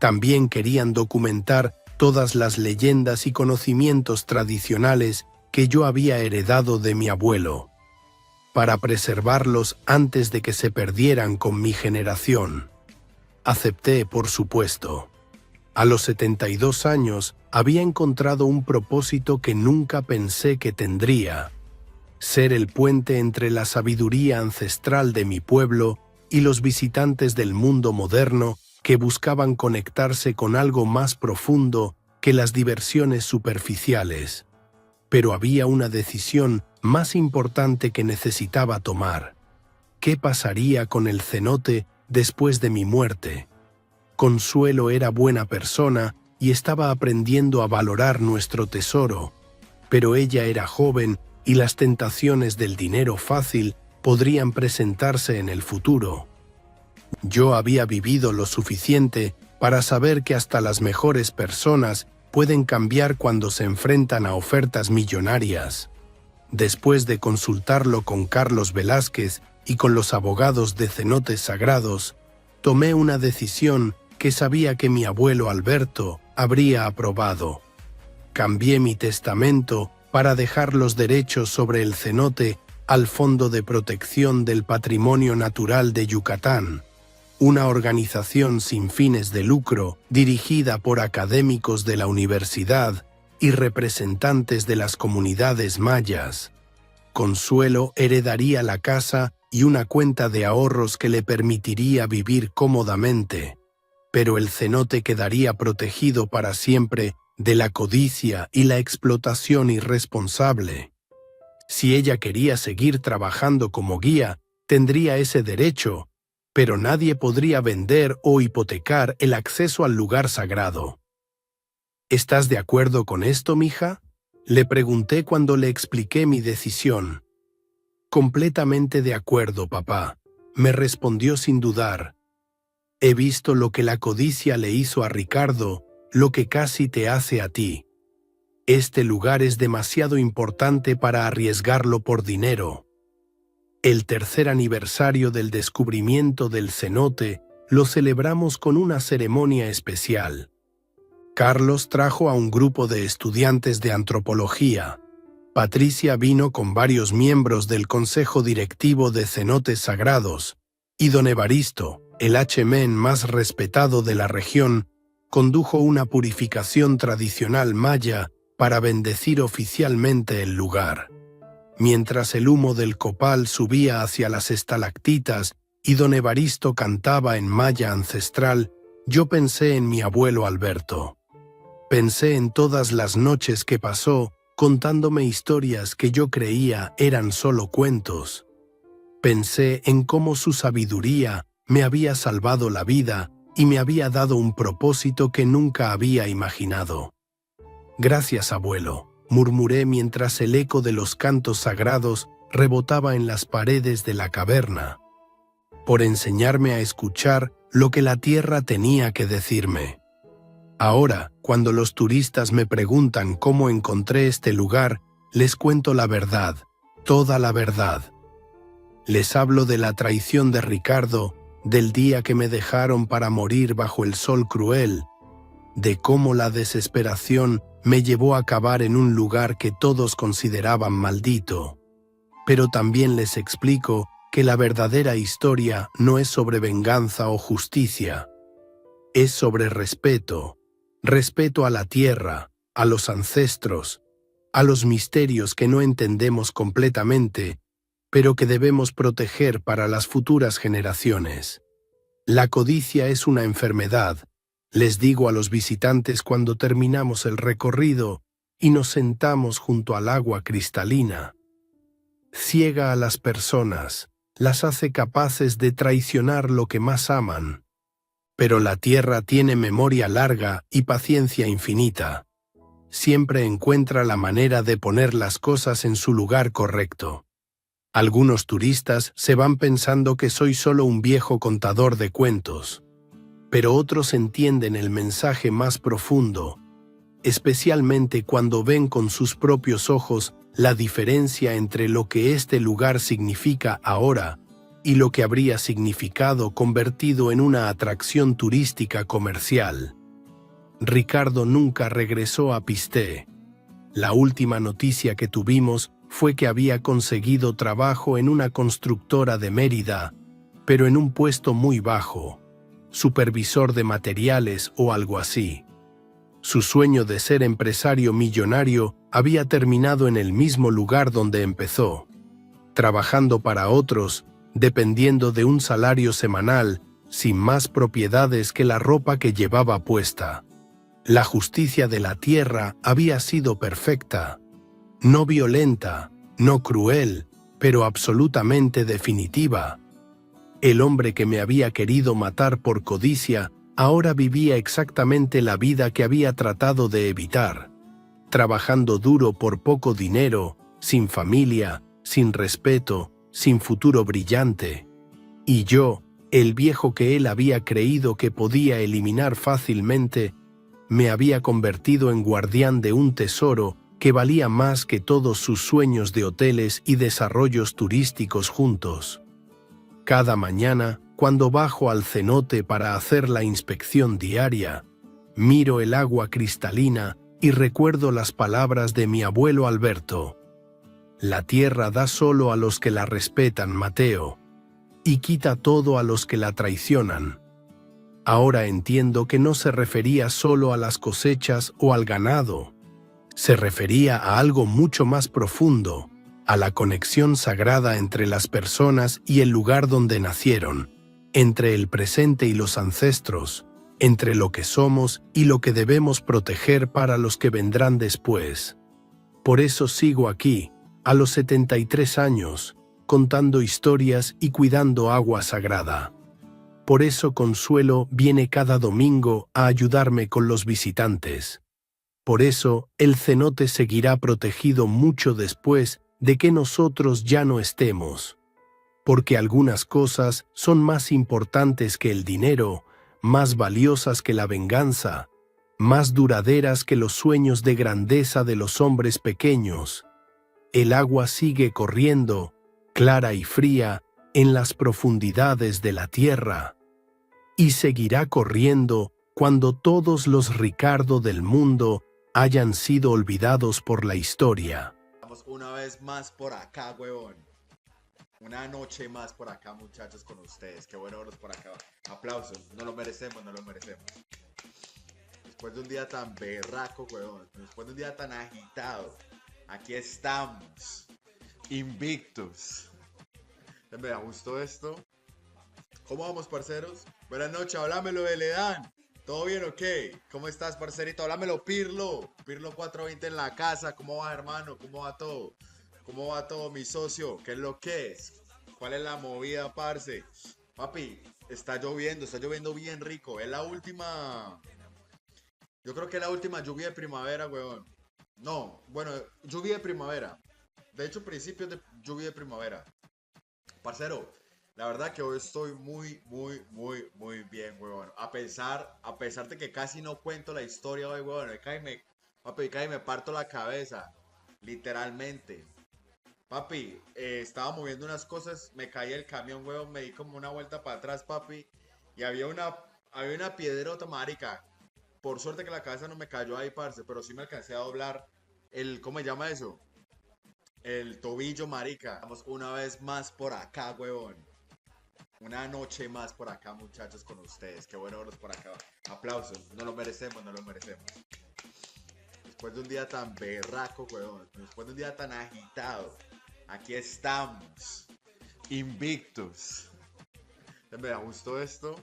También querían documentar todas las leyendas y conocimientos tradicionales que yo había heredado de mi abuelo, para preservarlos antes de que se perdieran con mi generación. Acepté, por supuesto. A los 72 años había encontrado un propósito que nunca pensé que tendría: ser el puente entre la sabiduría ancestral de mi pueblo y los visitantes del mundo moderno que buscaban conectarse con algo más profundo que las diversiones superficiales. Pero había una decisión más importante que necesitaba tomar. ¿Qué pasaría con el cenote después de mi muerte? Consuelo era buena persona y estaba aprendiendo a valorar nuestro tesoro, pero ella era joven y las tentaciones del dinero fácil podrían presentarse en el futuro. Yo había vivido lo suficiente para saber que hasta las mejores personas pueden cambiar cuando se enfrentan a ofertas millonarias. Después de consultarlo con Carlos Velázquez y con los abogados de cenotes sagrados, tomé una decisión que sabía que mi abuelo Alberto habría aprobado. Cambié mi testamento para dejar los derechos sobre el cenote al Fondo de Protección del Patrimonio Natural de Yucatán, una organización sin fines de lucro dirigida por académicos de la universidad y representantes de las comunidades mayas. Consuelo heredaría la casa y una cuenta de ahorros que le permitiría vivir cómodamente, pero el cenote quedaría protegido para siempre de la codicia y la explotación irresponsable. Si ella quería seguir trabajando como guía, tendría ese derecho, pero nadie podría vender o hipotecar el acceso al lugar sagrado. ¿Estás de acuerdo con esto, mija?, le pregunté cuando le expliqué mi decisión. Completamente de acuerdo, papá, me respondió sin dudar. He visto lo que la codicia le hizo a Ricardo, lo que casi te hace a ti. Este lugar es demasiado importante para arriesgarlo por dinero. El tercer aniversario del descubrimiento del cenote lo celebramos con una ceremonia especial. Carlos trajo a un grupo de estudiantes de antropología. Patricia vino con varios miembros del Consejo Directivo de Cenotes Sagrados, y don Evaristo, el H-Men más respetado de la región, condujo una purificación tradicional maya para bendecir oficialmente el lugar. Mientras el humo del copal subía hacia las estalactitas y don Evaristo cantaba en maya ancestral, yo pensé en mi abuelo Alberto. Pensé en todas las noches que pasó contándome historias que yo creía eran solo cuentos. Pensé en cómo su sabiduría me había salvado la vida y me había dado un propósito que nunca había imaginado. Gracias, abuelo, murmuré mientras el eco de los cantos sagrados rebotaba en las paredes de la caverna, por enseñarme a escuchar lo que la tierra tenía que decirme. Ahora, cuando los turistas me preguntan cómo encontré este lugar, les cuento la verdad, toda la verdad. Les hablo de la traición de Ricardo, del día que me dejaron para morir bajo el sol cruel, de cómo la desesperación me llevó a cavar en un lugar que todos consideraban maldito. Pero también les explico que la verdadera historia no es sobre venganza o justicia. Es sobre respeto. Respeto a la tierra, a los ancestros, a los misterios que no entendemos completamente, pero que debemos proteger para las futuras generaciones. La codicia es una enfermedad, les digo a los visitantes cuando terminamos el recorrido y nos sentamos junto al agua cristalina. Ciega a las personas, las hace capaces de traicionar lo que más aman. Pero la tierra tiene memoria larga y paciencia infinita. Siempre encuentra la manera de poner las cosas en su lugar correcto. Algunos turistas se van pensando que soy solo un viejo contador de cuentos, pero otros entienden el mensaje más profundo, especialmente cuando ven con sus propios ojos la diferencia entre lo que este lugar significa ahora y lo que habría significado convertido en una atracción turística comercial. Ricardo nunca regresó a Pisté. La última noticia que tuvimos fue que había conseguido trabajo en una constructora de Mérida, pero en un puesto muy bajo, supervisor de materiales o algo así. Su sueño de ser empresario millonario había terminado en el mismo lugar donde empezó, trabajando para otros, dependiendo de un salario semanal, sin más propiedades que la ropa que llevaba puesta. La justicia de la tierra había sido perfecta, no violenta, no cruel, pero absolutamente definitiva. El hombre que me había querido matar por codicia Ahora vivía exactamente la vida que había tratado de evitar, trabajando duro por poco dinero, sin familia, sin respeto, sin futuro brillante. Y yo, el viejo que él había creído que podía eliminar fácilmente, me había convertido en guardián de un tesoro que valía más que todos sus sueños de hoteles y desarrollos turísticos juntos. Cada mañana, cuando bajo al cenote para hacer la inspección diaria, miro el agua cristalina y recuerdo las palabras de mi abuelo Alberto. La tierra da solo a los que la respetan, Mateo, y quita todo a los que la traicionan. Ahora entiendo que no se refería solo a las cosechas o al ganado. Se refería a algo mucho más profundo, a la conexión sagrada entre las personas y el lugar donde nacieron, entre el presente y los ancestros, entre lo que somos y lo que debemos proteger para los que vendrán después. Por eso sigo aquí, a los 73 años, contando historias y cuidando agua sagrada. Por eso Consuelo viene cada domingo a ayudarme con los visitantes. Por eso el cenote seguirá protegido mucho después de que nosotros ya no estemos. Porque algunas cosas son más importantes que el dinero, más valiosas que la venganza, más duraderas que los sueños de grandeza de los hombres pequeños. El agua sigue corriendo, clara y fría, en las profundidades de la tierra. Y seguirá corriendo cuando todos los Ricardo del mundo hayan sido olvidados por la historia. Estamos una vez más por acá, huevón. Una noche más por acá, muchachos, con ustedes. Qué bueno verlos por acá. Aplausos. No lo merecemos, no lo merecemos. Después de un día tan berraco, huevón. Después de un día tan agitado. Aquí estamos. Invictus. Me gustó esto. ¿Cómo vamos, parceros? Buenas noches, háblamelo de Ledán. ¿Todo bien o qué? ¿Cómo estás, parcerito? Háblamelo, Pirlo. Pirlo 420 en la casa. ¿Cómo va, hermano? ¿Cómo va todo? ¿Cómo va todo, mi socio? ¿Qué es lo que es? ¿Cuál es la movida, parce? Papi, está lloviendo bien rico. Es la última... Yo creo que es la última lluvia de primavera, weón. No, bueno, lluvia de primavera. De hecho, principios de lluvia de primavera. Parcero, la verdad que hoy estoy muy bien, weón. A pesar de que casi no cuento la historia hoy, weón. Papi, me parto la cabeza. Literalmente. Papi, estaba moviendo unas cosas, me caí el camión, weón, me di como una vuelta para atrás, papi. Y había una piedrota, marica. Por suerte que la cabeza no me cayó ahí, parce, pero sí me alcancé a doblar ¿cómo se llama eso? El tobillo, marica. Estamos una vez más por acá, weón. Una noche más por acá, muchachos, con ustedes. Qué bueno verlos por acá. Aplausos. No lo merecemos, no lo merecemos. Después de un día tan berraco, weón. Después de un día tan agitado. Aquí estamos. Invictus. Me gustó esto.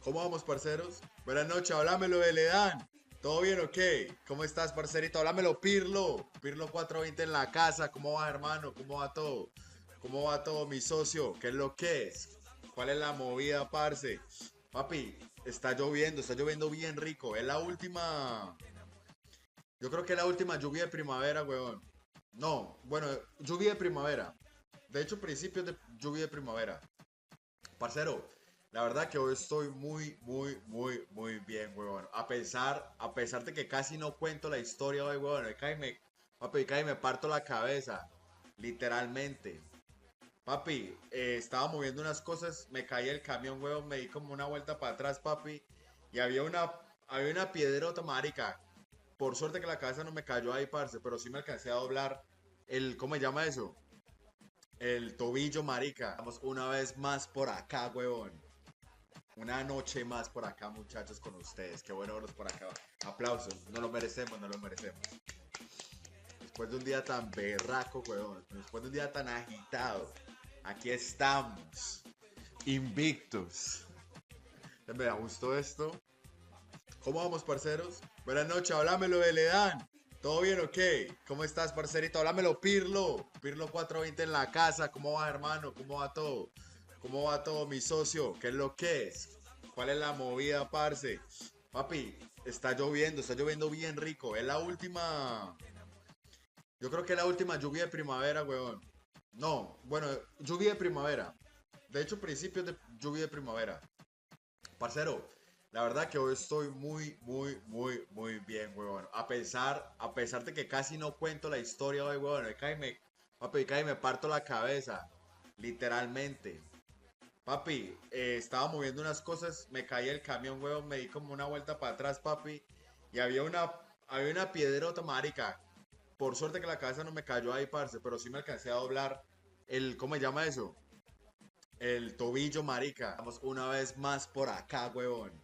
¿Cómo vamos, parceros? Buenas noches, háblamelo de Ledán. ¿Todo bien o qué? ¿Cómo estás, parcerito? Háblamelo, Pirlo. Pirlo 420 en la casa. ¿Cómo va, hermano? ¿Cómo va todo? ¿Cómo va todo, mi socio? ¿Qué es lo que es? ¿Cuál es la movida, parce? Papi, está lloviendo bien rico. Es la última... Yo creo que es la última lluvia de primavera, weón. No, bueno, lluvia de primavera. De hecho, principios de lluvia de primavera. Parcero, la verdad que hoy estoy muy bien, weón. A pesar de que casi no cuento la historia hoy, weón. Papi, me parto la cabeza. Literalmente. Papi, estaba moviendo unas cosas, me caí el camión, weón, me di como una vuelta para atrás, papi. Y había una piedrota, marica. Por suerte que la cabeza no me cayó ahí, parce, pero sí me alcancé a doblar ¿cómo se llama eso? El tobillo, marica. Estamos una vez más por acá, weón. Una noche más por acá, muchachos, con ustedes. Qué bueno verlos por acá. Aplausos. No lo merecemos, no lo merecemos. Después de un día tan berraco, weón. Después de un día tan agitado. Aquí estamos. Invictus. Me gustó esto. ¿Cómo vamos, parceros? Buenas noches, háblamelo de Ledán. ¿Todo bien o qué? ¿Cómo estás, parcerito? Háblamelo, Pirlo. Pirlo 420 en la casa. ¿Cómo va, hermano? ¿Cómo va todo? ¿Cómo va todo, mi socio? ¿Qué es lo que es? ¿Cuál es la movida, parce? Papi, está lloviendo bien rico. Es la última. Yo creo que es la última lluvia de primavera, weón. No, bueno, lluvia de primavera. De hecho, principios de lluvia de primavera. Parcero, la verdad que hoy estoy muy bien, weón. A pesar de que casi no cuento la historia hoy, weón. Papi, cae y me parto la cabeza. Literalmente. Papi, estaba moviendo unas cosas, me caí el camión, weón, me di como una vuelta para atrás, papi, y había una piedrota, marica. Por suerte que la cabeza no me cayó ahí, parce, pero sí me alcancé a doblar ¿cómo se llama eso? El tobillo, marica. Vamos una vez más por acá, weón.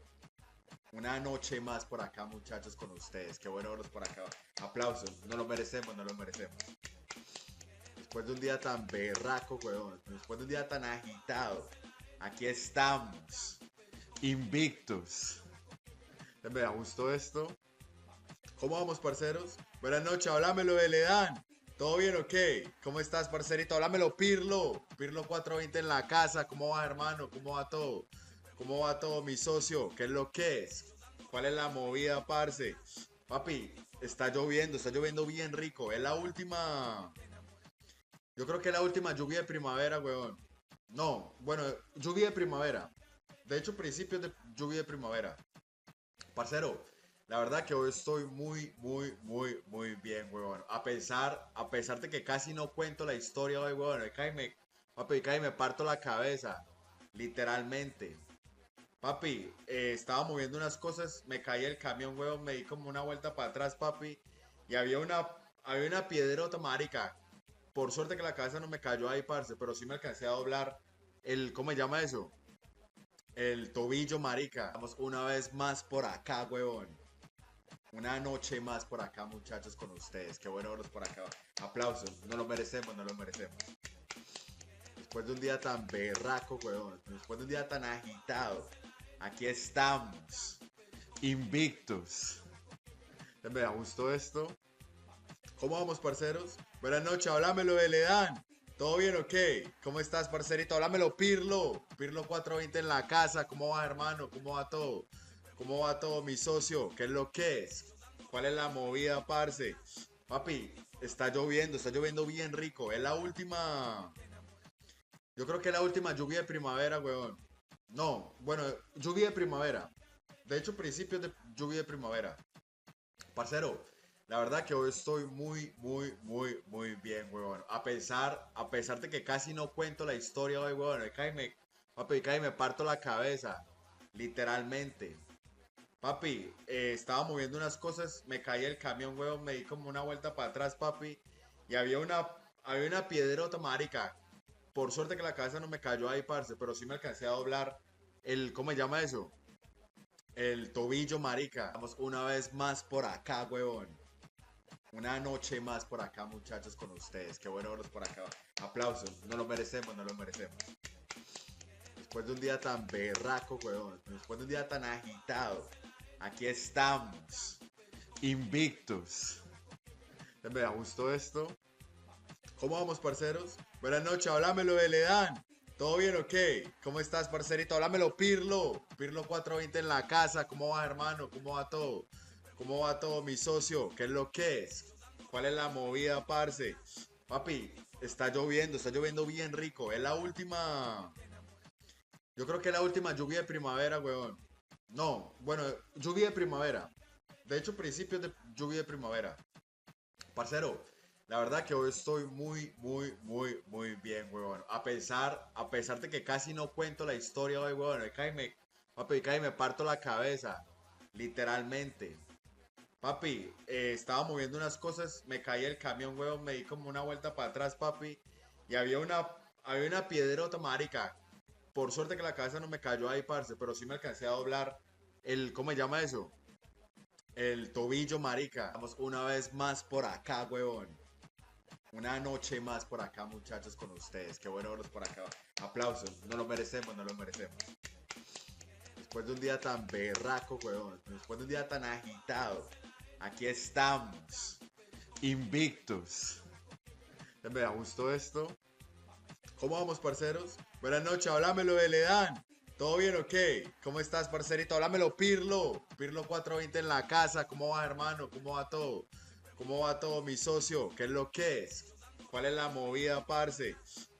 Una noche más por acá, muchachos, con ustedes. Qué bueno verlos por acá. Aplausos, no lo merecemos, no lo merecemos. Después de un día tan berraco, weón. Después de un día tan agitado. Aquí estamos. Invictus. Me gustó esto. ¿Cómo vamos, parceros? Buenas noches, háblamelo de Ledán. ¿Todo bien o qué? ¿Cómo estás, parcerito? Háblamelo, Pirlo. Pirlo 420 en la casa. ¿Cómo va, hermano? ¿Cómo va todo? ¿Cómo va todo, mi socio? ¿Qué es lo que es? ¿Cuál es la movida, parce? Papi, está lloviendo bien rico. Es la última. Yo creo que es la última lluvia de primavera, weón. No, bueno, lluvia de primavera. De hecho, principios de lluvia de primavera. Parcero, la verdad que hoy estoy muy bien, weón. A pesar de que casi no cuento la historia hoy, weón. Papi, cae y me parto la cabeza. Literalmente. Papi, estaba moviendo unas cosas, me caí el camión, weón, me di como una vuelta para atrás, papi. Y había una piedrota, marica. Por suerte que la cabeza no me cayó ahí, parce, pero sí me alcancé a doblar ¿cómo se llama eso? El tobillo, marica. Vamos una vez más por acá, weón. Una noche más por acá, muchachos, con ustedes. Qué bueno verlos por acá. Aplausos, no lo merecemos, no lo merecemos. Después de un día tan berraco, weón. Después de un día tan agitado. Aquí estamos. Invictus. Me gustó esto. ¿Cómo vamos, parceros? Buenas noches, háblamelo de Ledán. ¿Todo bien o qué? ¿Cómo estás, parcerito? Háblamelo, Pirlo. Pirlo 420 en la casa. ¿Cómo va, hermano? ¿Cómo va todo? ¿Cómo va todo, mi socio? ¿Qué es lo que es? ¿Cuál es la movida, parce? Papi, está lloviendo bien rico. Es la última. Yo creo que es la última lluvia de primavera, weón. No, bueno, lluvia de primavera. De hecho, principios de lluvia de primavera. Parcero, la verdad que hoy estoy muy bien, weón. A pesar de que casi no cuento la historia hoy, weón. Papi, cae y me parto la cabeza. Literalmente. Papi, estaba moviendo unas cosas, me caí el camión, weón, me di como una vuelta para atrás, papi. Y había una piedrota, marica. Por suerte que la cabeza no me cayó ahí, parce, pero sí me alcancé a doblar ¿cómo se llama eso? El tobillo, marica. Vamos una vez más por acá, weón. Una noche más por acá, muchachos, con ustedes. Qué bueno verlos por acá. Aplausos, no lo merecemos, no lo merecemos. Después de un día tan berraco, weón. Después de un día tan agitado. Aquí estamos. Invictus. Me gustó esto. ¿Cómo vamos, parceros? Buenas noches, háblamelo de Ledán. ¿Todo bien o qué? ¿Cómo estás, parcerito? Háblamelo, Pirlo. Pirlo 420 en la casa. ¿Cómo va, hermano? ¿Cómo va todo? ¿Cómo va todo, mi socio? ¿Qué es lo que es? ¿Cuál es la movida, parce? Papi, está lloviendo bien rico. Es la última. Yo creo que es la última lluvia de primavera, weón. No, bueno, lluvia de primavera. De hecho, principios de lluvia de primavera. Parcero, la verdad que hoy estoy muy bien, weón. A pesar de que casi no cuento la historia hoy, weón. Papi, cae y me parto la cabeza. Literalmente. Papi, estaba moviendo unas cosas, me caí el camión, weón, me di como una vuelta para atrás, papi. Y había una piedrota, marica. Por suerte que la cabeza no me cayó ahí, parce, pero sí me alcancé a doblar ¿cómo se llama eso? El tobillo, marica. Vamos una vez más por acá, weón. Una noche más por acá, muchachos, con ustedes. Qué bueno verlos por acá. Aplausos, no lo merecemos, no lo merecemos. Después de un día tan berraco, weón. Después de un día tan agitado. Aquí estamos. Invictus. Me gustó esto. ¿Cómo vamos, parceros? Buenas noches, háblamelo de Ledán. ¿Todo bien o qué? ¿Cómo estás, parcerito? Háblamelo, Pirlo. Pirlo 420 en la casa. ¿Cómo va, hermano? ¿Cómo va todo? ¿Cómo va todo, mi socio? ¿Qué es lo que es? ¿Cuál es la movida, parce?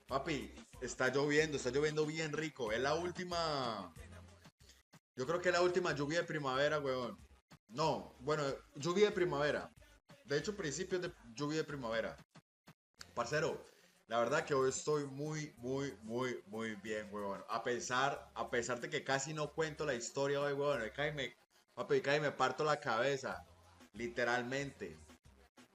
Papi, está lloviendo bien rico. Es la última. Yo creo que es la última lluvia de primavera, weón. No, bueno, lluvia de primavera. De hecho, principios de lluvia de primavera. Parcero, la verdad que hoy estoy muy bien, huevón. A pesar de que casi no cuento la historia hoy, huevón. Papi, cae me parto la cabeza. Literalmente.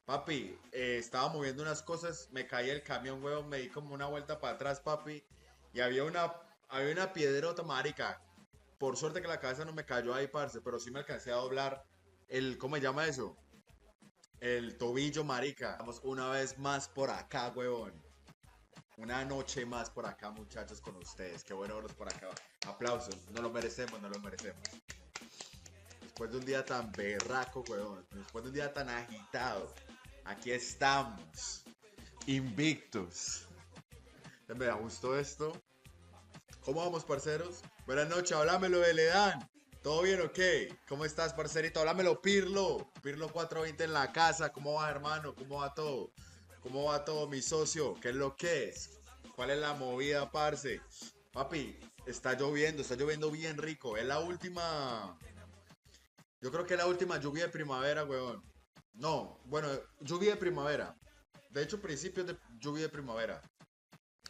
Papi, estaba moviendo unas cosas, me caí el camión, huevón, me di como una vuelta para atrás, papi. Y había una piedrota, marica. Por suerte que la cabeza no me cayó ahí, parce, pero sí me alcancé a doblar ¿cómo se llama eso? El tobillo, marica. Vamos una vez más por acá, huevón. Una noche más por acá, muchachos, con ustedes. Qué bueno verlos por acá. Aplausos. No lo merecemos, no lo merecemos. Después de un día tan berraco, huevón. Después de un día tan agitado. Aquí estamos. Invictos. Me gustó esto. ¿Cómo vamos, parceros? Buenas noches, háblamelo de Ledán. ¿Todo bien o qué? ¿Cómo estás, parcerito? Háblamelo, Pirlo. Pirlo 420 en la casa. ¿Cómo va, hermano? ¿Cómo va todo? ¿Cómo va todo, mi socio? ¿Qué es lo que es? ¿Cuál es la movida, parce? Papi, está lloviendo bien rico. Es la última. Yo creo que es la última lluvia de primavera, weón. No, bueno, lluvia de primavera. De hecho, principios de lluvia de primavera.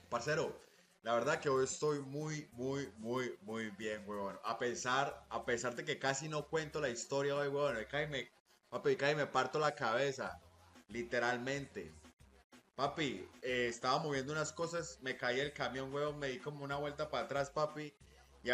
Parcero, la verdad que hoy estoy muy bien, weón. A pesar de que casi no cuento la historia hoy, weón. Papi, cae me parto la cabeza. Literalmente. Papi, estaba moviendo unas cosas, me caí el camión, weón, me di como una vuelta para atrás, papi.